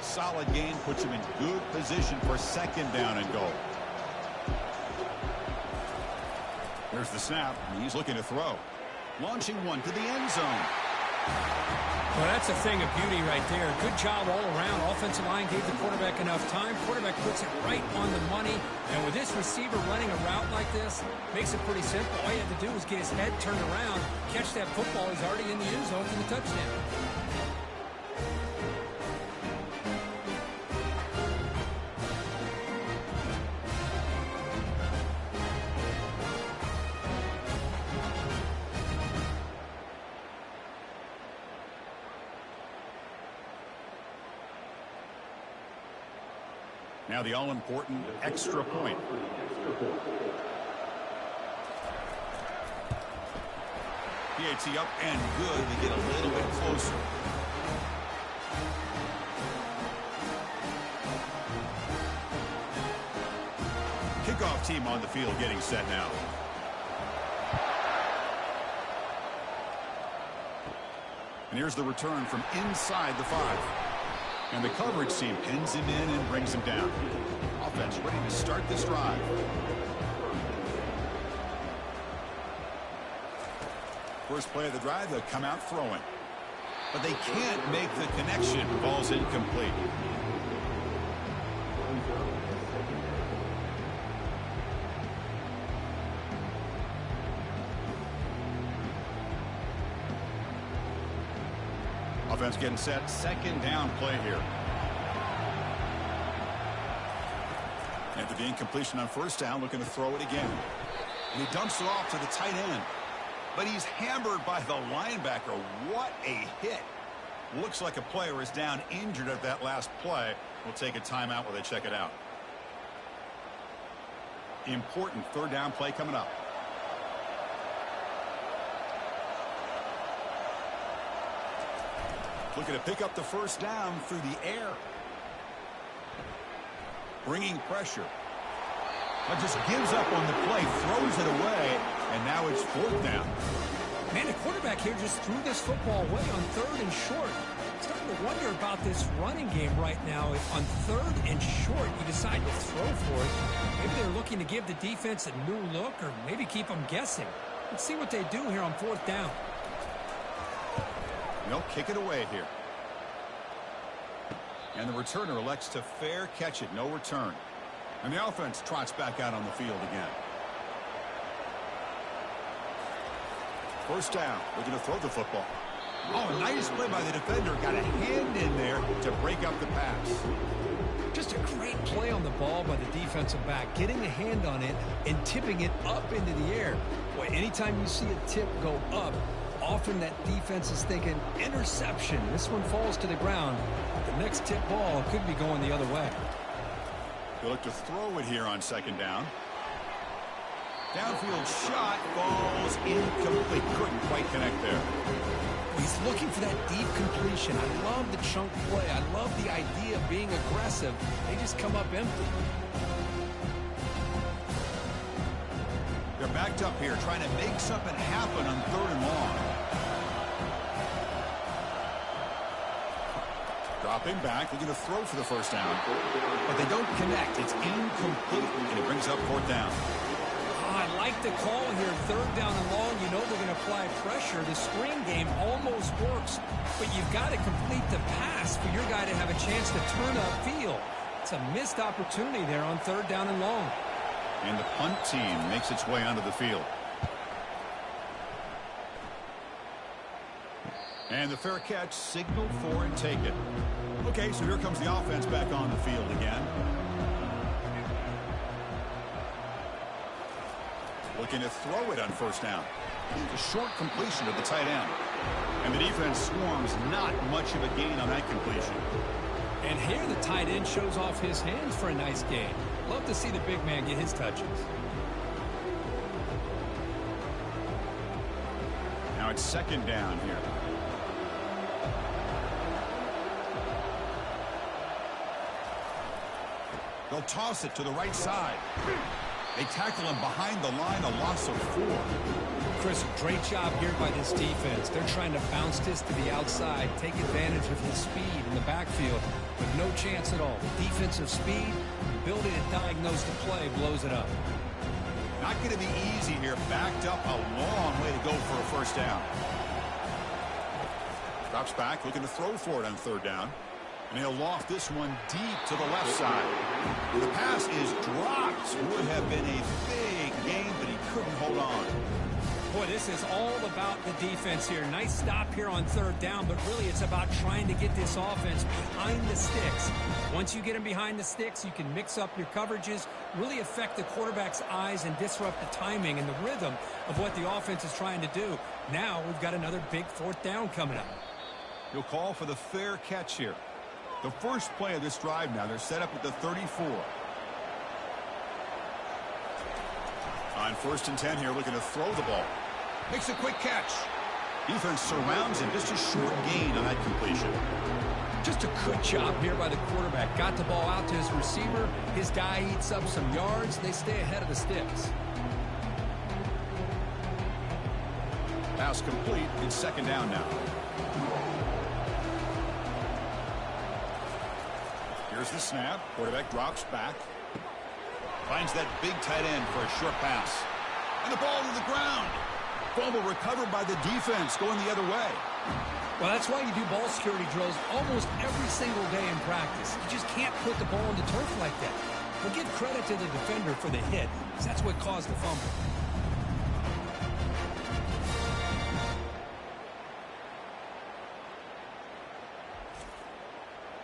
Solid gain puts him in good position for second down and goal. There's the snap, and he's looking to throw. Launching one to the end zone. Well, that's a thing of beauty right there. Good job all around. Offensive line gave the quarterback enough time. Quarterback puts it right on the money. And with this receiver running a route like this, makes it pretty simple. All you have to do is get his head turned around, catch that football. He's already in the end zone for the touchdown. Now the all-important extra point. PAT up and good to get a little bit closer. Kickoff team on the field getting set now. And here's the return from inside the 5. And the coverage team pins him in and brings him down. Offense ready to start this drive. First play of the drive, they'll come out throwing. But they can't make the connection. Ball's incomplete. Offense getting set. Second down play here. After the incompletion on first down, looking to throw it again. And he dumps it off to the tight end. But he's hammered by the linebacker. What a hit. Looks like a player is down injured at that last play. We'll take a timeout while they check it out. Important third down play coming up. Looking to pick up the first down through the air. Bringing pressure. But just gives up on the play, throws it away, and now it's fourth down. Man, the quarterback here just threw this football away on third and short. Starting to wonder about this running game right now. If on third and short you decide to throw for it, maybe they're looking to give the defense a new look or maybe keep them guessing. Let's see what they do here on fourth down. They'll kick it away here. And the returner elects to fair catch it. No return. And the offense trots back out on the field again. First down. Looking to throw the football. Oh, nice play by the defender. Got a hand in there to break up the pass. Just a great play on the ball by the defensive back. Getting a hand on it and tipping it up into the air. Boy, anytime you see a tip go up, often that defense is thinking interception. This one falls to the ground. The next tip ball could be going the other way. He'll look to throw it here on second down. Downfield shot falls incomplete. Couldn't quite connect there. He's looking for that deep completion. I love the chunk play. I love the idea of being aggressive. They just come up empty. They're backed up here trying to make something happen on third and long. Dropping back, looking to throw for the first down. But they don't connect. It's incomplete, and it brings up fourth down. I like the call here. Third down and long. You know they're going to apply pressure. The screen game almost works, but you've got to complete the pass for your guy to have a chance to turn upfield. It's a missed opportunity there on third down and long. And the punt team makes its way onto the field. And the fair catch, signal for and take it. Okay, so here comes the offense back on the field again. Looking to throw it on first down. A short completion of the tight end. And the defense swarms, not much of a gain on that completion. And here the tight end shows off his hands for a nice gain. Love to see the big man get his touches. Now it's second down here. They'll toss it to the right side. They tackle him behind the line, a loss of 4. Chris, great job here by this defense. They're trying to bounce this to the outside, take advantage of his speed in the backfield, but no chance at all. The defensive speed, the ability to diagnose the play, blows it up. Not going to be easy here. Backed up a long way to go for a first down. Drops back, looking to throw for it on third down. And he'll loft this one deep to the left side. The pass is dropped. Would have been a big gain, but he couldn't hold on. Boy, this is all about the defense here. Nice stop here on third down, but really it's about trying to get this offense behind the sticks. Once you get them behind the sticks, you can mix up your coverages, really affect the quarterback's eyes and disrupt the timing and the rhythm of what the offense is trying to do. Now we've got another big fourth down coming up. He'll call for the fair catch here. The first play of this drive now, they're set up at the 34. On 1st and 10 here, looking to throw the ball. Makes a quick catch. Defense surrounds him. Just a short gain on that completion. Just a good job here by the quarterback. Got the ball out to his receiver. His guy eats up some yards. They stay ahead of the sticks. Pass complete. It's 2nd down now. Here's the snap. Quarterback drops back. Finds that big tight end for a short pass. And the ball to the ground. Fumble recovered by the defense going the other way. Well, that's why you do ball security drills almost every single day in practice. You just can't put the ball on the turf like that. But give credit to the defender for the hit, because that's what caused the fumble.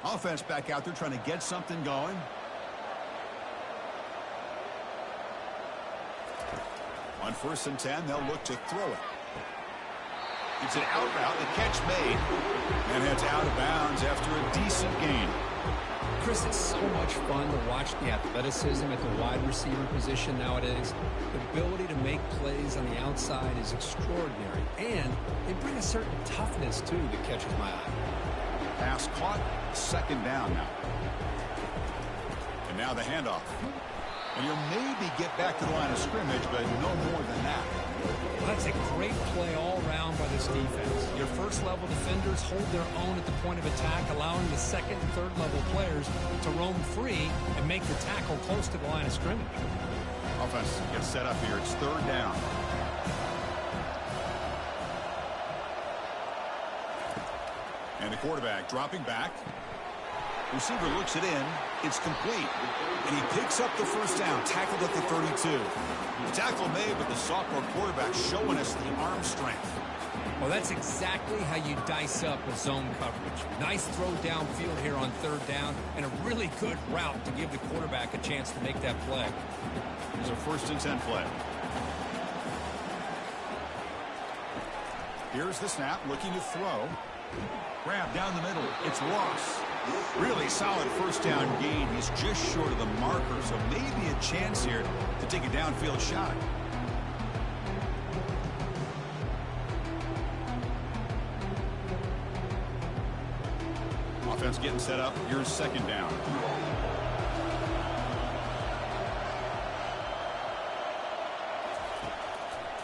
Offense back out there trying to get something going. On 1st and 10, they'll look to throw it. It's an out route, the catch made, and it's out of bounds after a decent gain. Chris, it's so much fun to watch the athleticism at the wide receiver position nowadays. The ability to make plays on the outside is extraordinary, and they bring a certain toughness, too, that catches my eye. Pass caught, 2nd down now. And now the handoff. And you'll maybe get back to the line of scrimmage, but no more than that. Well, that's a great play all around by this defense. Your first-level defenders hold their own at the point of attack, allowing the second and third-level players to roam free and make the tackle close to the line of scrimmage. Offense gets set up here. It's 3rd down. And the quarterback dropping back. Receiver looks it in. It's complete. And he picks up the 1st down, tackled at the 32. The tackle made, but the sophomore quarterback showing us the arm strength. Well, that's exactly how you dice up a zone coverage. Nice throw downfield here on 3rd down, and a really good route to give the quarterback a chance to make that play. Here's a 1st and 10 play. Here's the snap, looking to throw. Grab down the middle. It's Ross. Really solid 1st down gain. He's just short of the marker, so maybe a chance here to take a downfield shot. Offense getting set up. Here's 2nd down.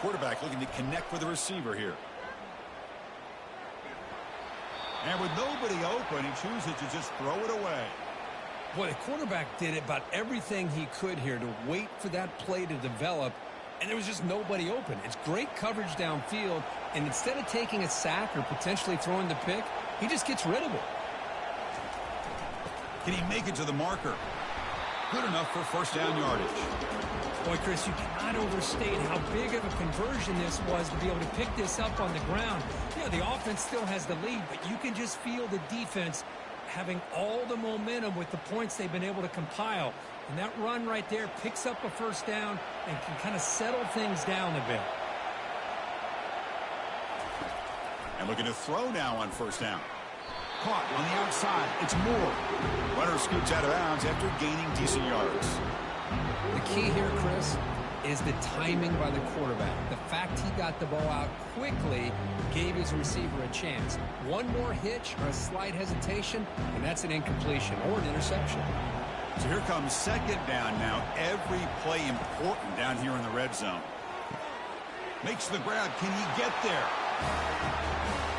Quarterback looking to connect with the receiver here. And with nobody open, he chooses to just throw it away. Boy, the quarterback did about everything he could here to wait for that play to develop, and there was just nobody open. It's great coverage downfield, and instead of taking a sack or potentially throwing the pick, he just gets rid of it. Can he make it to the marker? Good enough for 1st down yardage. Boy, Chris, you cannot overstate how big of a conversion this was to be able to pick this up on the ground. Yeah, the offense still has the lead, but you can just feel the defense having all the momentum with the points they've been able to compile. And that run right there picks up a 1st down and can kind of settle things down a bit. And looking to throw now on 1st down. Caught on the outside. It's Moore. Runner scoots out of bounds after gaining decent yards. The key here, Chris, is the timing by the quarterback. The fact he got the ball out quickly gave his receiver a chance. One more hitch or a slight hesitation, and that's an incompletion or an interception. So here comes 2nd down now. Every play important down here in the red zone. Makes the grab. Can he get there?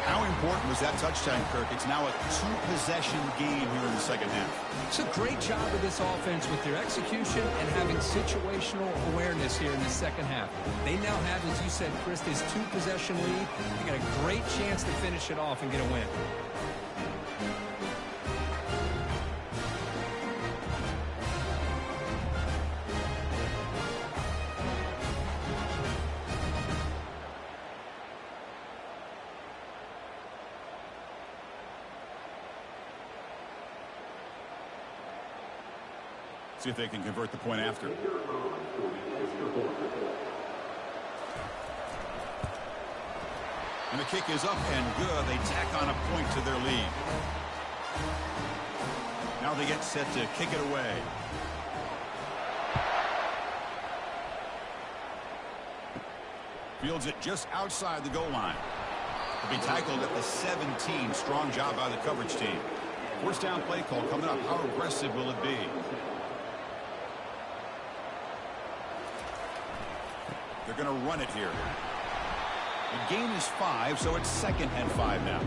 How important was that touchdown, Kirk? It's now a 2-possession game here in the 2nd half. It's a great job of this offense with their execution and having situational awareness here in the 2nd half. They now have, as you said, Chris, this 2-possession lead. They got a great chance to finish it off and get a win. See if they can convert the point after. And the kick is up and good. They tack on a point to their lead. they get set to kick it away. Fields it just outside the goal line. He'll be tackled at the 17. Strong job by the coverage team. First down play call coming up. How aggressive will it be? They're going to run it here. The gain is 5, so it's 2nd and 5 now.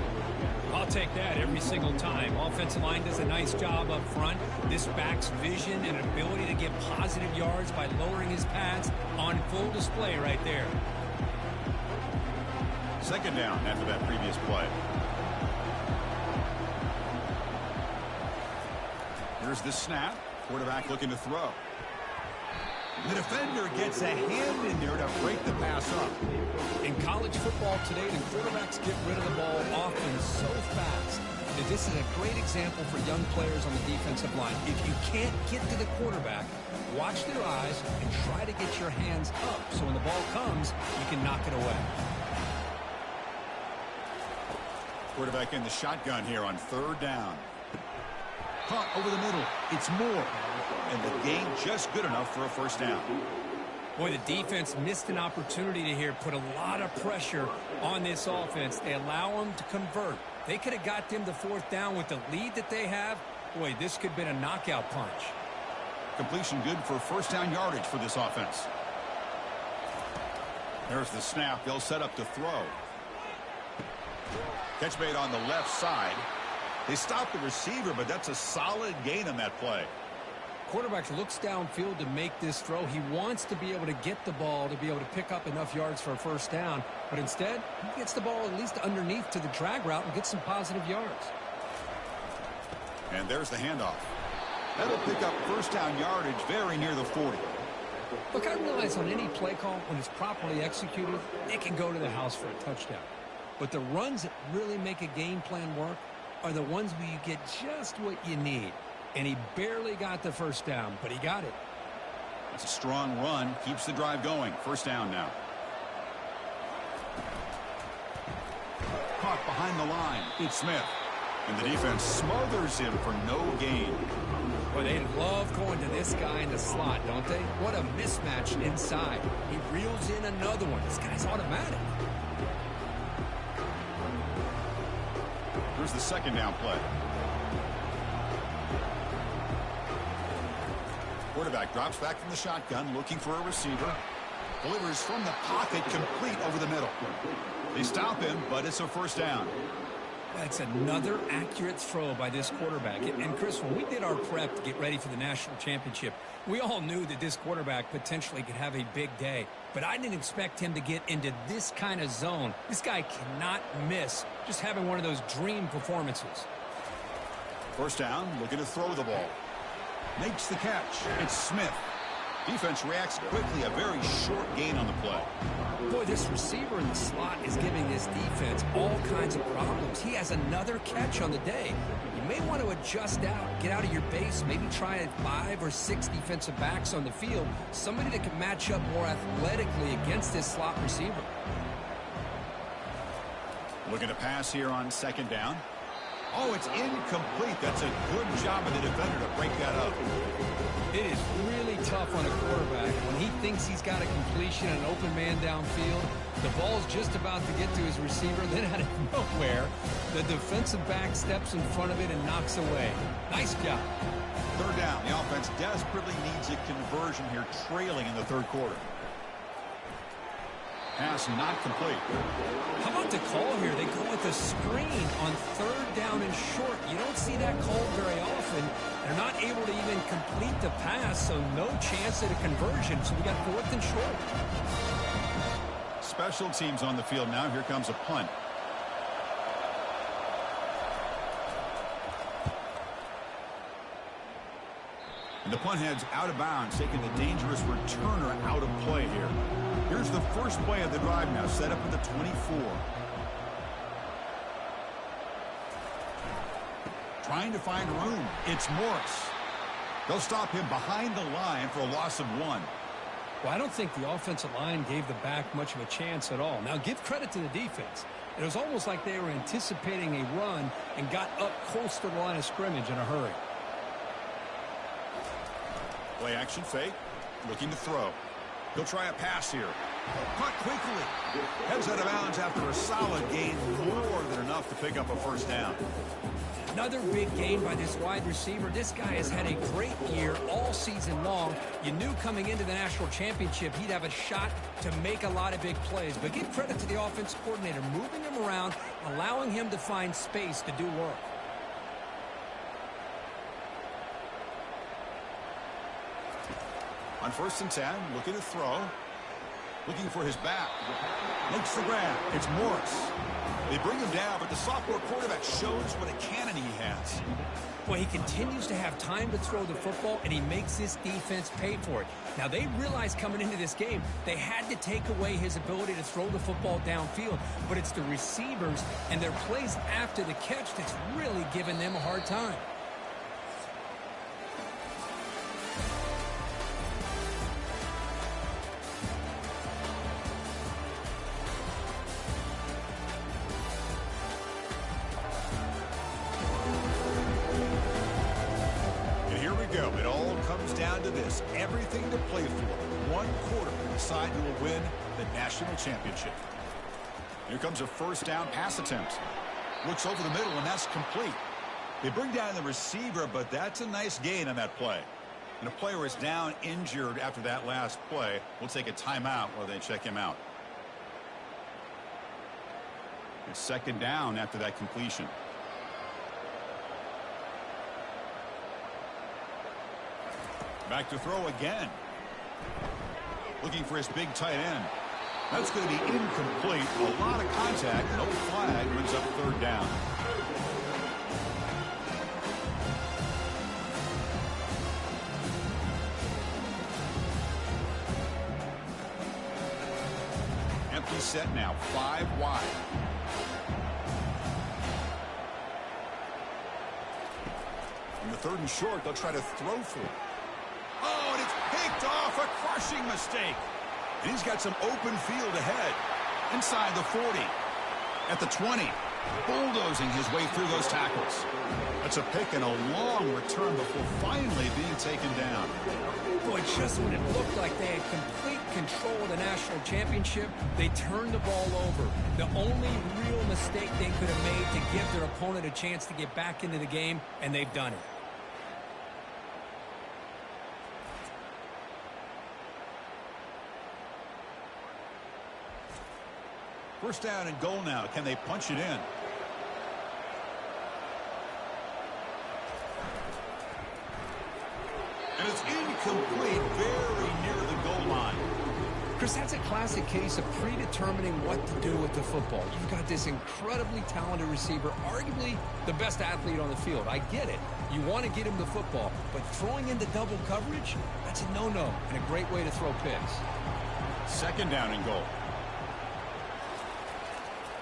I'll take that every single time. Offensive line does a nice job up front. This back's vision and ability to get positive yards by lowering his pads on full display right there. 2nd down after that previous play. Here's the snap. Quarterback looking to throw. The defender gets a hand in there to break the pass up. In college football today, the quarterbacks get rid of the ball often so fast that this is a great example for young players on the defensive line. If you can't get to the quarterback, watch their eyes and try to get your hands up so when the ball comes, you can knock it away. Quarterback in the shotgun here on 3rd down. Caught over the middle. It's Moore. And the gain just good enough for a first down. Boy, the defense missed an opportunity to here put a lot of pressure on this offense. They allow them to convert. They could have got them to 4th down with the lead that they have. Boy, this could have been a knockout punch. Completion good for first down yardage for this offense. There's the snap. They'll set up to throw. Catch made on the left side. They stop the receiver, but that's a solid gain on that play. Quarterback looks downfield to make this throw. He wants to be able to get the ball to be able to pick up enough yards for a first down. But instead, he gets the ball at least underneath to the drag route and gets some positive yards. And there's the handoff. That'll pick up first down yardage very near the 40. Look, I realize on any play call, when it's properly executed, it can go to the house for a touchdown. But the runs that really make a game plan work are the ones where you get just what you need. And he barely got the first down, but he got it. It's a strong run. Keeps the drive going. First down now. Caught behind the line. It's Smith. And the defense smothers him for no gain. Well, they love going to this guy in the slot, don't they? What a mismatch inside. He reels in another one. This guy's automatic. Here's the 2nd down play. Quarterback drops back from the shotgun, looking for a receiver. Delivers from the pocket, complete over the middle. They stop him, but it's a first down. That's another accurate throw by this quarterback. And Chris, when we did our prep to get ready for the national championship, we all knew that this quarterback potentially could have a big day. But I didn't expect him to get into this kind of zone. This guy cannot miss just having one of those dream performances. First down, looking to throw the ball. Makes the catch. It's Smith. Defense reacts quickly. A very short gain on the play. Boy, this receiver in the slot is giving this defense all kinds of problems. He has another catch on the day. You may want to adjust out, get out of your base, maybe try 5 or 6 defensive backs on the field, somebody that can match up more athletically against this slot receiver. Looking to pass here on 2nd down. Oh, it's incomplete. That's a good job of the defender to break that up. It is really tough on a quarterback when he thinks he's got a completion and an open man downfield. The ball's just about to get to his receiver. Then out of nowhere, the defensive back steps in front of it and knocks away. Nice job. 3rd down. The offense desperately needs a conversion here, trailing in the 3rd quarter. Pass not complete. How about the call here? They go with a screen on 3rd down and short. You don't see that called very often. They're not able to even complete the pass, so no chance at a conversion. So we got 4th and short. Special teams on the field now. Here comes a punt. And the punt heads out of bounds, taking the dangerous returner out of play here. Here's the first play of the drive now, set up at the 24. Trying to find room. It's Morris. They'll stop him behind the line for a loss of 1. Well, I don't think the offensive line gave the back much of a chance at all. Now, give credit to the defense. It was almost like they were anticipating a run and got up close to the line of scrimmage in a hurry. Play action fake. Looking to throw. He'll try a pass here. Caught quickly. Heads out of bounds after a solid gain. More than enough to pick up a first down. Another big gain by this wide receiver. This guy has had a great year all season long. You knew coming into the national championship he'd have a shot to make a lot of big plays. But give credit to the offense coordinator, moving him around, allowing him to find space to do work. On 1st and 10, looking to throw. Looking for his back. Makes the grab. It's Morris. They bring him down, but the sophomore quarterback shows what a cannon he has. Well, he continues to have time to throw the football, and he makes this defense pay for it. Now, they realized coming into this game, they had to take away his ability to throw the football downfield, but it's the receivers and their plays after the catch that's really giving them a hard time. It all comes down to this. Everything to play for. One quarter to decide who will win the national championship. Here comes a first down pass attempt. Looks over the middle, and that's complete. They bring down the receiver, but that's a nice gain on that play. And a player is down injured after that last play. We'll take a timeout while they check him out. It's 2nd down after that completion. Back to throw again. Looking for his big tight end. That's going to be incomplete. A lot of contact. No flag. Brings up 3rd down. Empty set now. 5 wide. In the 3rd and short, they'll try to throw for it. Oh, and it's picked off. A crushing mistake. And he's got some open field ahead. Inside the 40. At the 20. Bulldozing his way through those tackles. That's a pick and a long return before finally being taken down. Boy, just when it looked like they had complete control of the national championship, they turned the ball over. The only real mistake they could have made to give their opponent a chance to get back into the game, and they've done it. First down and goal now. Can they punch it in? And it's incomplete, very near the goal line. Chris, that's a classic case of predetermining what to do with the football. You've got this incredibly talented receiver, arguably the best athlete on the field. I get it. You want to get him the football, but throwing into double coverage, that's a no-no and a great way to throw picks. 2nd down and goal.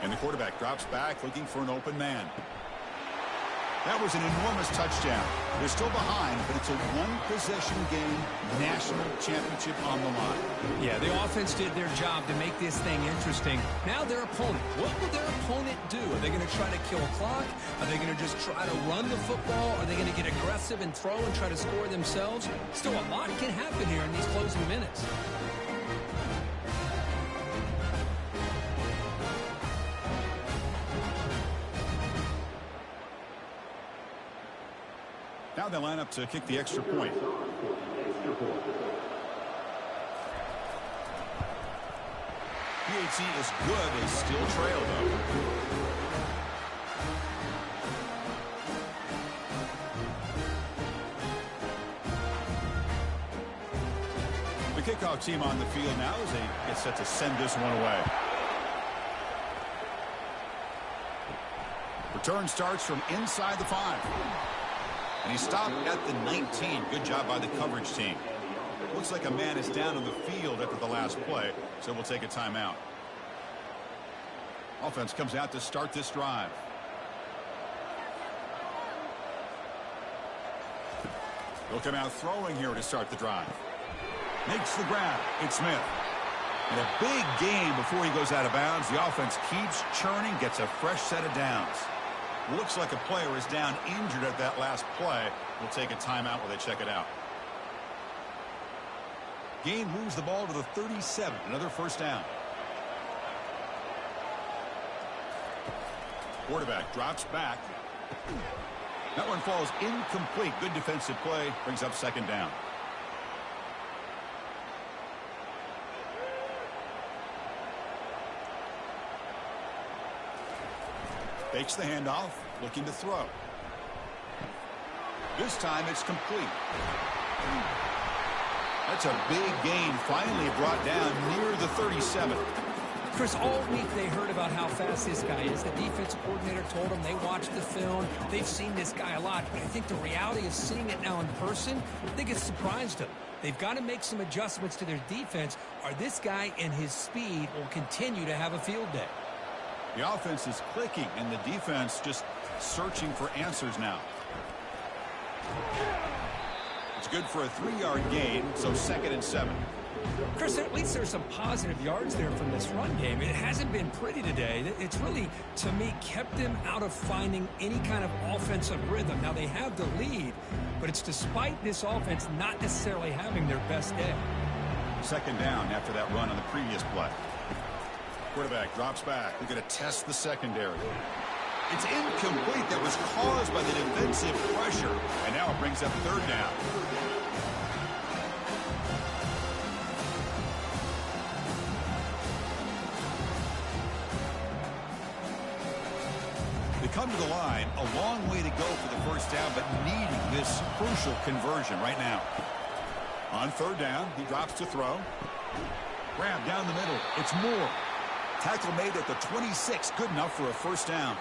And the quarterback drops back looking for an open man. That was an enormous touchdown. They're still behind, but it's a one-possession game, national championship on the line. Yeah, the offense did their job to make this thing interesting. Now their opponent. What will their opponent do? Are they going to try to kill clock? Are they going to just try to run the football? Are they going to get aggressive and throw and try to score themselves? Still, a lot can happen here in these closing minutes. Now they line up to kick the extra point. PAT is good. They still trail, though. The kickoff team on the field now as they get set to send this one away. Return starts from inside the 5. And he stopped at the 19. Good job by the coverage team. Looks like a man is down on the field after the last play, so we'll take a timeout. Offense comes out to start this drive. He'll come out throwing here to start the drive. Makes the grab. It's Smith. And a big gain before he goes out of bounds. The offense keeps churning, gets a fresh set of downs. Looks like a player is down injured at that last play. We'll take a timeout while they check it out. Gain moves the ball to the 37. Another first down. Quarterback drops back. That one falls incomplete. Good defensive play. Brings up second down. Fakes the handoff. Looking to throw. This time it's complete. That's a big gain. Finally brought down near the 37. Chris, all week they heard about how fast this guy is. The defensive coordinator told them they watched the film. They've seen this guy a lot. But I think the reality of seeing it now in person, I think it's surprised them. They've got to make some adjustments to their defense, or this guy and his speed will continue to have a field day. The offense is clicking, and the defense just searching for answers now. It's good for a 3-yard gain, so 2nd and 7. Chris, at least there's some positive yards there from this run game. It hasn't been pretty today. It's really, to me, kept them out of finding any kind of offensive rhythm. Now, they have the lead, but it's despite this offense not necessarily having their best day. 2nd down after that run on the previous play. Quarterback drops back. They're going to test the secondary. It's incomplete. That was caused by the defensive pressure. And now it brings up 3rd down. They come to the line. A long way to go for the first down, but needing this crucial conversion right now. On 3rd down, he drops to throw. Grab down the middle. It's Moore. Tackle made at the 26. Good enough for a first down.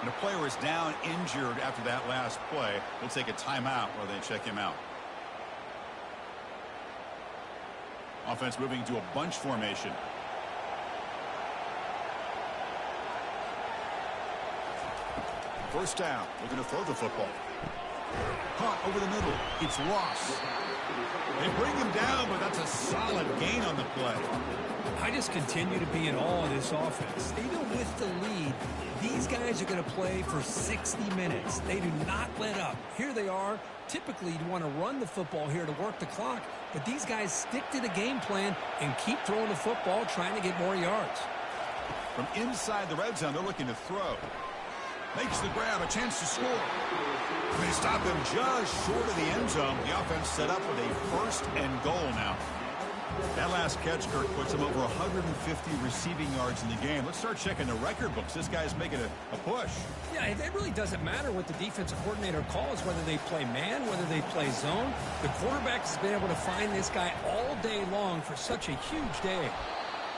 And a player is down injured after that last play. We'll take a timeout while they check him out. Offense moving to a bunch formation. First down. Looking to throw the football. Caught over the middle. It's lost. They bring him down, but that's a solid gain on the play. I just continue to be in awe of this offense. Even with the lead, these guys are going to play for 60 minutes. They do not let up. Here they are. Typically, you want to run the football here to work the clock, but these guys stick to the game plan and keep throwing the football, trying to get more yards. From inside the red zone, they're looking to throw. Makes the grab, a chance to score. They stop him just short of the end zone. The offense set up with a 1st and goal now. That last catch, Kirk, puts him over 150 receiving yards in the game. Let's start checking the record books. This guy's making a push. Yeah, it really doesn't matter what the defensive coordinator calls, whether they play man, whether they play zone. The quarterback has been able to find this guy all day long for such a huge day.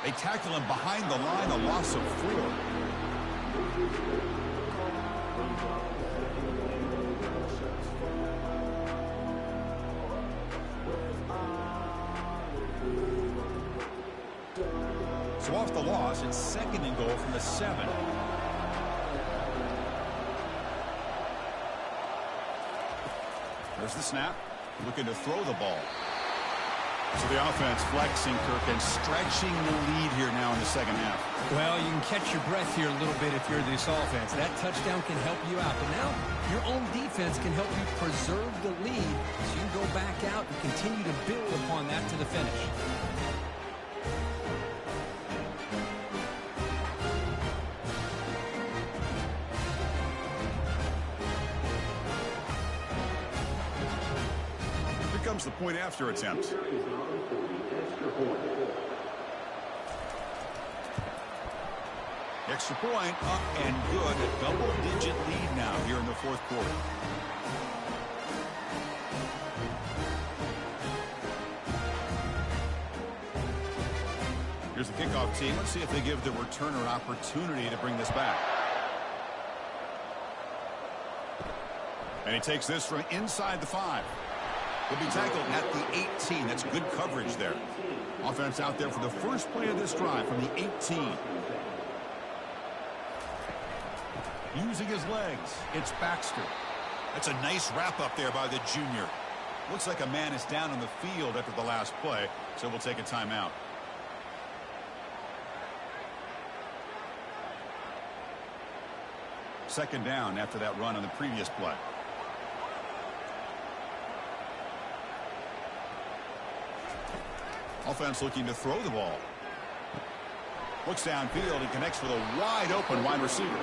They tackle him behind the line, a loss of 4. So off the loss, it's 2nd and goal from the 7. There's the snap. Looking to throw the ball. So the offense flexing, Kirk, and stretching the lead here now in the 2nd half. Well, you can catch your breath here a little bit if you're this offense. That touchdown can help you out. But now your own defense can help you preserve the lead so you can go back out and continue to build upon that to the finish. Comes the point after attempt. Extra point up and good. A double-digit lead now here in the 4th quarter. Here's the kickoff team. Let's see if they give the returner an opportunity to bring this back. And he takes this from inside the 5. Will be tackled at the 18. That's good coverage there. Offense out there for the first play of this drive from the 18. Using his legs, it's Baxter. That's a nice wrap up there by the junior. Looks like a man is down on the field after the last play, so we'll take a timeout. Second down after that run on the previous play. Offense looking to throw the ball. Looks downfield and connects with a wide open wide receiver.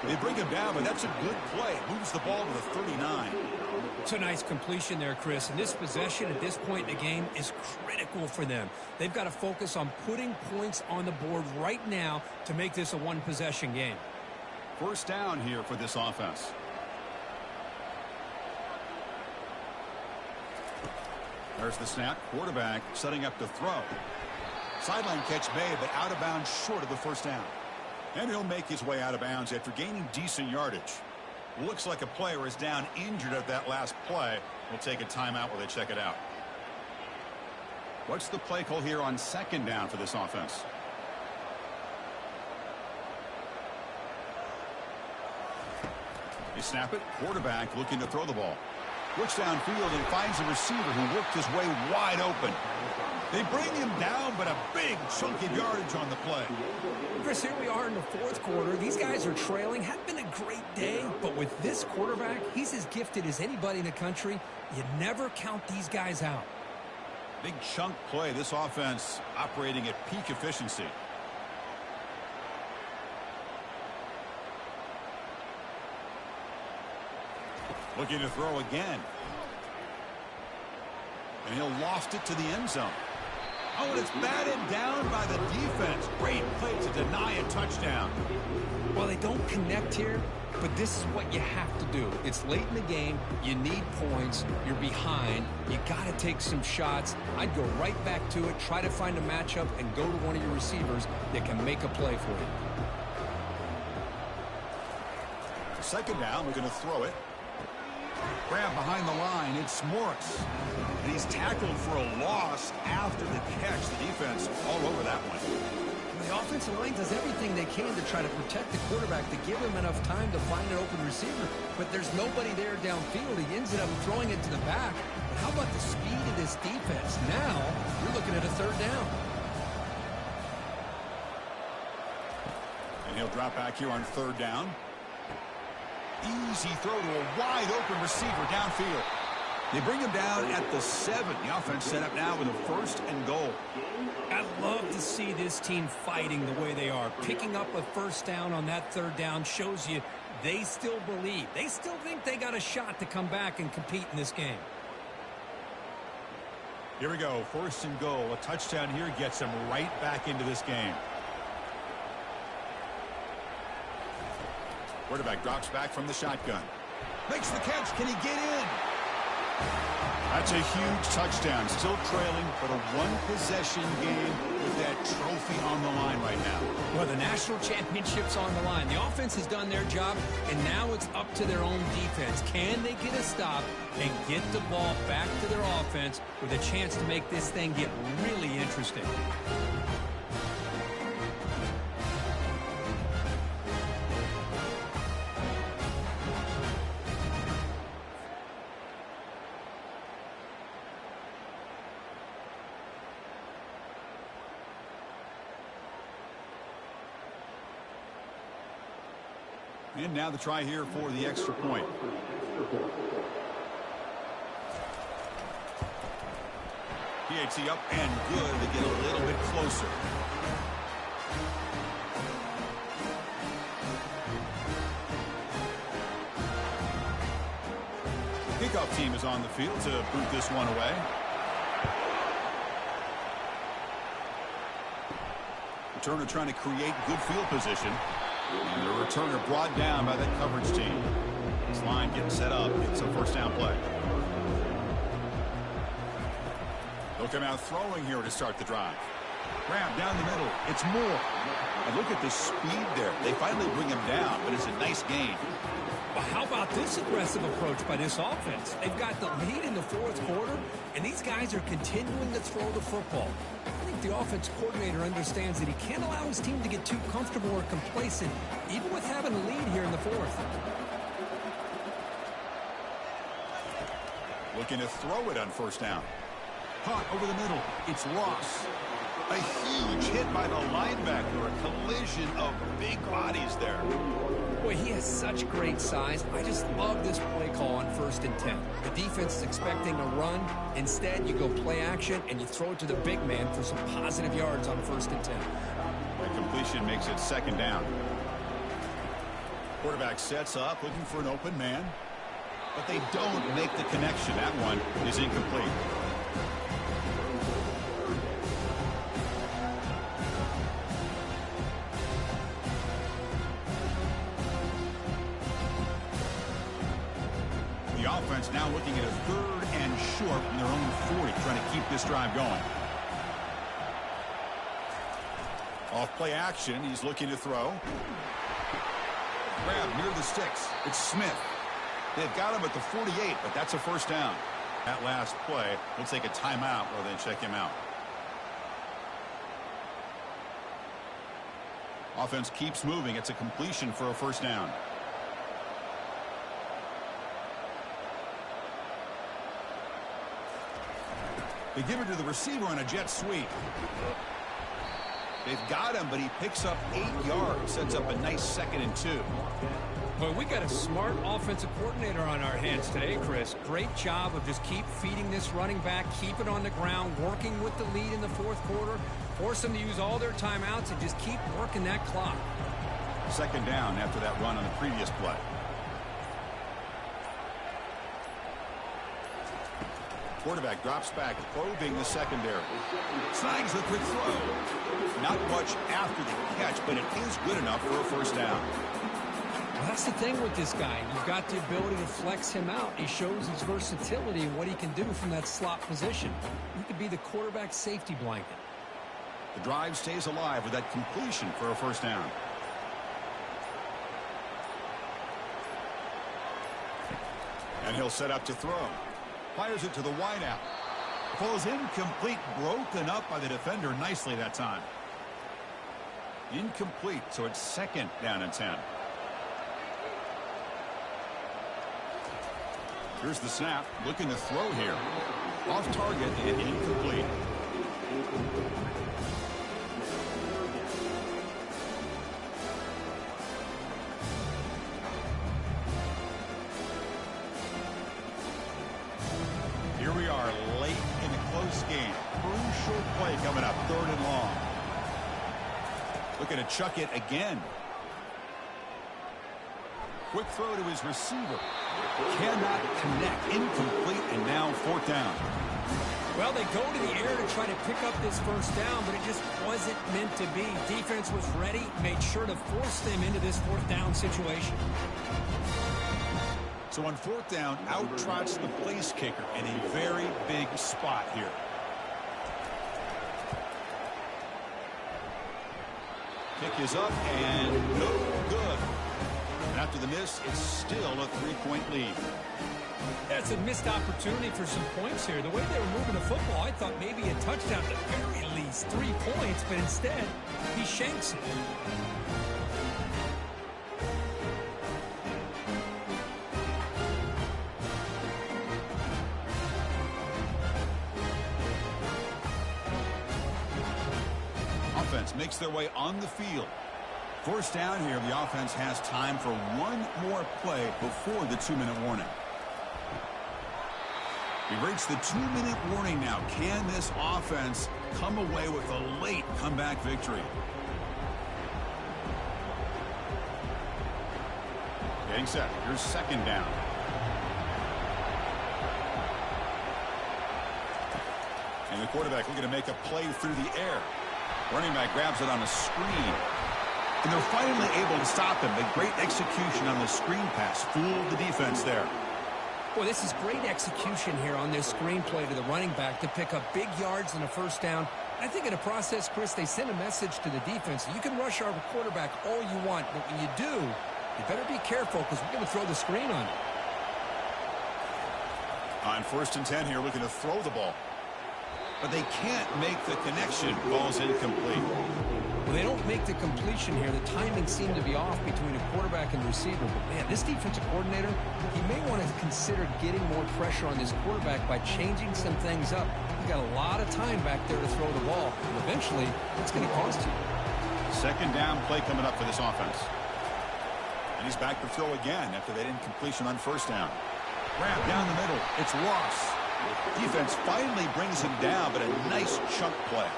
They bring him down, but that's a good play. Moves the ball to the 39. It's a nice completion there, Chris. And this possession at this point in the game is critical for them. They've got to focus on putting points on the board right now to make this a one-possession game. First down here for this offense. There's the snap. Quarterback setting up to throw. Sideline catch made, but out of bounds short of the first down. And he'll make his way out of bounds after gaining decent yardage. Looks like a player is down injured at that last play. We'll take a timeout while they check it out. What's the play call here on second down for this offense? They snap it. Quarterback looking to throw the ball. Looks downfield and finds a receiver who worked his way wide open. They bring him down, but a big chunk of yardage on the play. Chris, here we are in the fourth quarter. These guys are trailing. Hadn't been a great day, but with this quarterback, he's as gifted as anybody in the country. You never count these guys out. Big chunk play. This offense operating at peak efficiency. Looking to throw again. And he'll loft it to the end zone. Oh, and it's batted down by the defense. Great play to deny a touchdown. Well, they don't connect here, but this is what you have to do. It's late in the game. You need points. You're behind. You got to take some shots. I'd go right back to it, try to find a matchup, and go to one of your receivers that can make a play for you. Second down, we're going to throw it. Grab behind the line. It's Morris. And he's tackled for a loss after the catch. The defense all over that one. The offensive line does everything they can to try to protect the quarterback, to give him enough time to find an open receiver. But there's nobody there downfield. He ends up throwing it to the back. But how about the speed of this defense? Now, you're looking at a third down. And he'll drop back here on third down. Easy throw to a wide open receiver downfield. They bring him down at the 7. The offense set up now with a first and goal. I love to see this team fighting the way they are. Picking up a first down on that third down shows you they still believe. They still think they got a shot to come back and compete in this game. Here we go. First and goal. A touchdown here gets them right back into this game. Quarterback drops back from the shotgun. Makes the catch. Can he get in? That's a huge touchdown. Still trailing, but a one-possession game with that trophy on the line right now. Well, the national championship's on the line. The offense has done their job, and now it's up to their own defense. Can they get a stop and get the ball back to their offense with a chance to make this thing get really interesting? And now the try here for the extra point. PAT up and good to get a little bit closer. Kickoff team is on the field to boot this one away. Returner trying to create good field position. And the returner brought down by that coverage team. This line getting set up. It's a first down play. They'll come out throwing here to start the drive. Grab down the middle. It's Moore. And look at the speed there. They finally bring him down, but it's a nice gain. Well, how about this aggressive approach by this offense? They've got the lead in the fourth quarter, and these guys are continuing to throw the football. I think the offense coordinator understands that he can't allow his team to get too comfortable or complacent, even with having a lead here in the fourth. Looking to throw it on first down. Caught over the middle. It's Ross. A huge hit by the linebacker, a collision of big bodies there. Boy, he has such great size. I just love this play call on 1st and 10. The defense is expecting a run. Instead, you go play action, and you throw it to the big man for some positive yards on 1st and 10. The completion makes it 2nd down. Quarterback sets up, looking for an open man. But they don't make the connection. That one is incomplete. The offense now looking at a 3rd and short from their own 40, trying to keep this drive going. Off play action, he's looking to throw. Grab near the sticks. It's Smith. They've got him at the 48, but that's a 1st down. That last play will take a timeout rather than check him out. Offense keeps moving. It's a completion for a 1st down. They give it to the receiver on a jet sweep. They've got him, but he picks up 8 yards. Sets up a nice 2nd and 2. Well, we got a smart offensive coordinator on our hands today, Chris. Great job of just keep feeding this running back, keep it on the ground, working with the lead in the 4th quarter, force them to use all their timeouts, and just keep working that clock. 2nd down after that run on the previous play. Quarterback drops back, probing the secondary. Snags the quick throw. Not much after the catch, but it is good enough for a 1st down. Well, that's the thing with this guy. You've got the ability to flex him out. He shows his versatility and what he can do from that slot position. He could be the quarterback safety blanket. The drive stays alive with that completion for a 1st down. And he'll set up to throw. Fires it to the wideout. Falls incomplete, broken up by the defender nicely that time. Incomplete, so it's 2nd down and 10. Here's the snap, looking to throw here. Off target and incomplete. Here we are late in a close game. Crucial play coming up, 3rd and long. Looking to chuck it again. Quick throw to his receiver. Cannot connect. Incomplete, and now 4th down. Well, they go to the air to try to pick up this 1st down, but it just wasn't meant to be. Defense was ready, made sure to force them into this 4th down situation. So on 4th down, out trots the place kicker in a very big spot here. Kick is up and no good. And after the miss, it's still a 3-point lead. That's a missed opportunity for some points here. The way they were moving the football, I thought maybe a touchdown at the very least, 3 points, but instead, he shanks it. Offense makes their way on the field. 1st down here, the offense has time for one more play before the 2-minute warning. We've reached the 2-minute warning now. Can this offense come away with a late comeback victory? Getting set. Here's 2nd down. And the quarterback looking to make a play through the air. Running back grabs it on a screen. And they're finally able to stop him. A great execution on the screen pass. Fooled the defense there. Boy, this is great execution here on this screen play to the running back to pick up big yards and a 1st down. I think in the process, Chris, they send a message to the defense. You can rush our quarterback all you want, but when you do, you better be careful because we're going to throw the screen on you. On 1st and 10 here, looking to throw the ball. But they can't make the connection. Ball's incomplete. Well, they don't make the completion here. The timing seemed to be off between a quarterback and receiver. But, man, this defensive coordinator, he may want to consider getting more pressure on this quarterback by changing some things up. He's got a lot of time back there to throw the ball. And eventually, it's going to cost you. Second down play coming up for this offense. And he's back to throw again after that incompletion on first down. Grab down the middle. It's Ross. Defense finally brings him down, but a nice chunk play.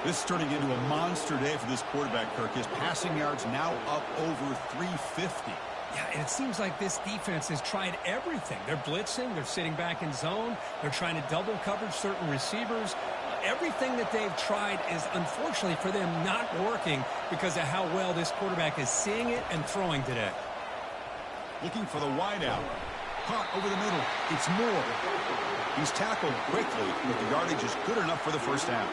This is turning into a monster day for this quarterback, Kirk. His passing yards now up over 350. Yeah, and it seems like this defense has tried everything. They're blitzing. They're sitting back in zone. They're trying to double cover certain receivers. Everything that they've tried is, unfortunately for them, not working because of how well this quarterback is seeing it and throwing today. Looking for the wideout. Caught over the middle. It's Moore. He's tackled quickly, but the yardage is good enough for the first down.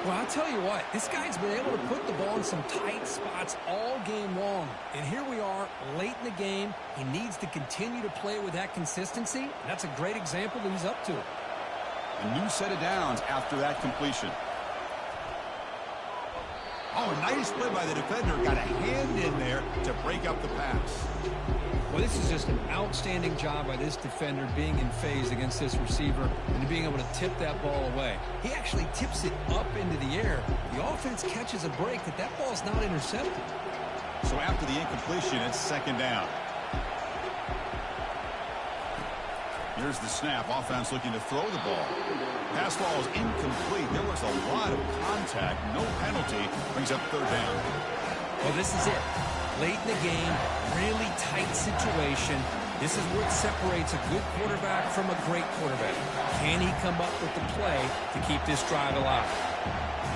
Well, I'll tell you what, this guy's been able to put the ball in some tight spots all game long. And here we are, late in the game. He needs to continue to play with that consistency. And that's a great example that he's up to it. A new set of downs after that completion. Oh, nice play by the defender. Got a hand in there to break up the pass. Well, this is just an outstanding job by this defender being in phase against this receiver and being able to tip that ball away. He actually tips it up into the air. The offense catches a break that ball's not intercepted. So after the incompletion, it's second down. Here's the snap. Offense looking to throw the ball. Pass ball is incomplete. There was a lot of contact. No penalty. Brings up third down. Well, this is it. Late in the game, really tight situation. This is what separates a good quarterback from a great quarterback. Can he come up with the play to keep this drive alive?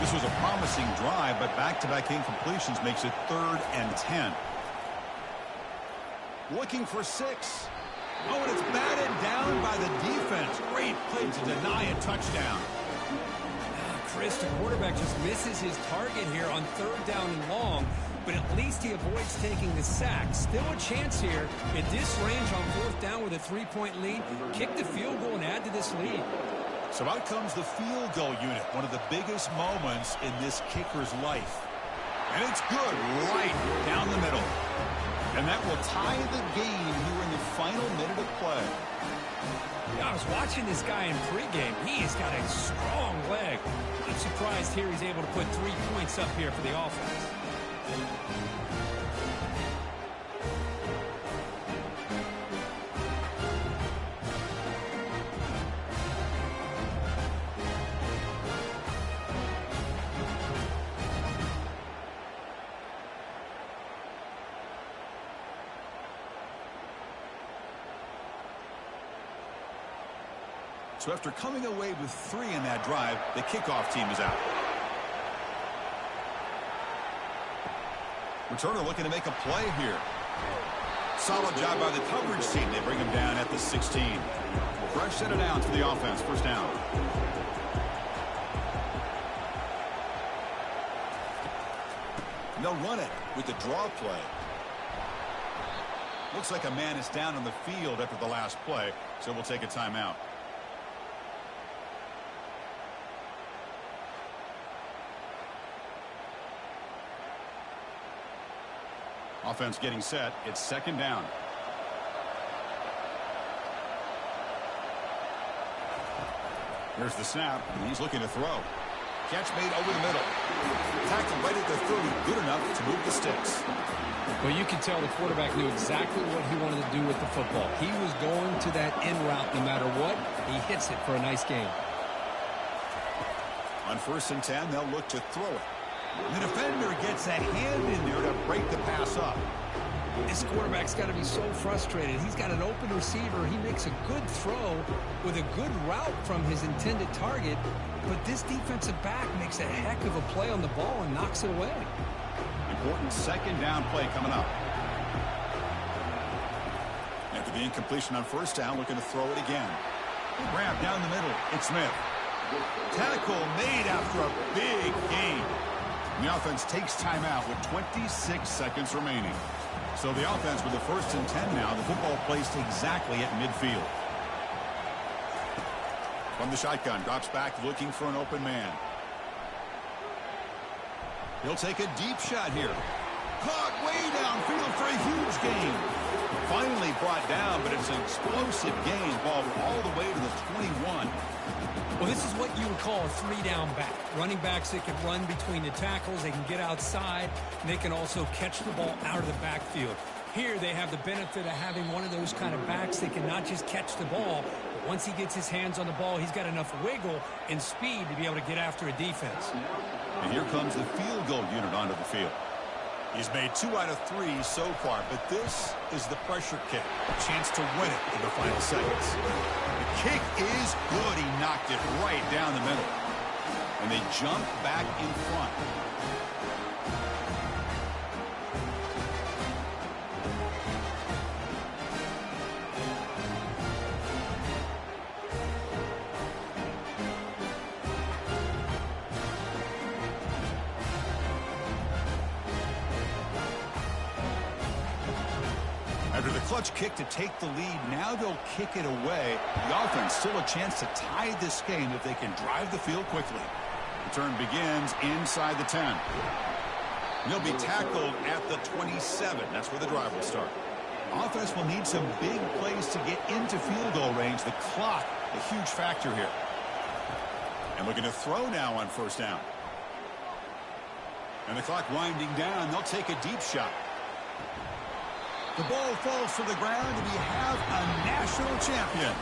This was a promising drive, but back-to-back incompletions makes it 3rd and 10. Looking for 6. Oh, and it's batted down by the defense. Great play to deny a touchdown. Chris, the quarterback just misses his target here on 3rd down and long, but at least he avoids taking the sack. Still a chance here at this range on 4th down with a 3-point lead. Kick the field goal and add to this lead. So out comes the field goal unit, one of the biggest moments in this kicker's life. And it's good right down the middle. And that will tie the game here in the final minute of play. Yeah, I was watching this guy in pregame. He has got a strong leg. I'm surprised here he's able to put 3 points up here for the offense. So after coming away with 3 in that drive, the kickoff team is out. Returner looking to make a play here. Solid job by the coverage team. They bring him down at the 16. Fresh set of downs for the offense. First down. They'll run it with the draw play. Looks like a man is down on the field after the last play, so we'll take a timeout. Offense getting set. It's second down. Here's the snap, and he's looking to throw. Catch made over the middle. Tackled right at the 30. Good enough to move the sticks. Well, you can tell the quarterback knew exactly what he wanted to do with the football. He was going to that in route no matter what. He hits it for a nice gain. On 1st and 10, they'll look to throw it. The defender gets a hand in there to break the pass up. This quarterback's got to be so frustrated. He's got an open receiver. He makes a good throw with a good route from his intended target, but this defensive back makes a heck of a play on the ball and knocks it away. Important second down play coming up. After the incompletion on 1st down, looking to throw it again. Grab down the middle. It's Smith. Tackle made after a big gain. The offense takes timeout with 26 seconds remaining. So the offense with the 1st and 10 now. The football placed exactly at midfield. From the shotgun, drops back looking for an open man. He'll take a deep shot here. Caught way downfield for a huge gain. Finally brought down, but it's an explosive gain. Ball all the way to the 21. Well, this is what you would call a three-down back. Running backs that can run between the tackles, they can get outside, and they can also catch the ball out of the backfield. Here they have the benefit of having one of those kind of backs that can not just catch the ball, but once he gets his hands on the ball, he's got enough wiggle and speed to be able to get after a defense. And here comes the field goal unit onto the field. He's made 2 out of 3 so far, but this is the pressure kick. A chance to win it in the final seconds. The kick is good. He knocked it right down the middle. And they jump back in front. After the clutch kick to take the lead, now they'll kick it away. The offense still a chance to tie this game if they can drive the field quickly. The turn begins inside the 10. And he'll be tackled at the 27. That's where the drive will start. Offense will need some big plays to get into field goal range. The clock, a huge factor here. And looking to throw now on first down. And the clock winding down. They'll take a deep shot. The ball falls to the ground, and we have a national champion.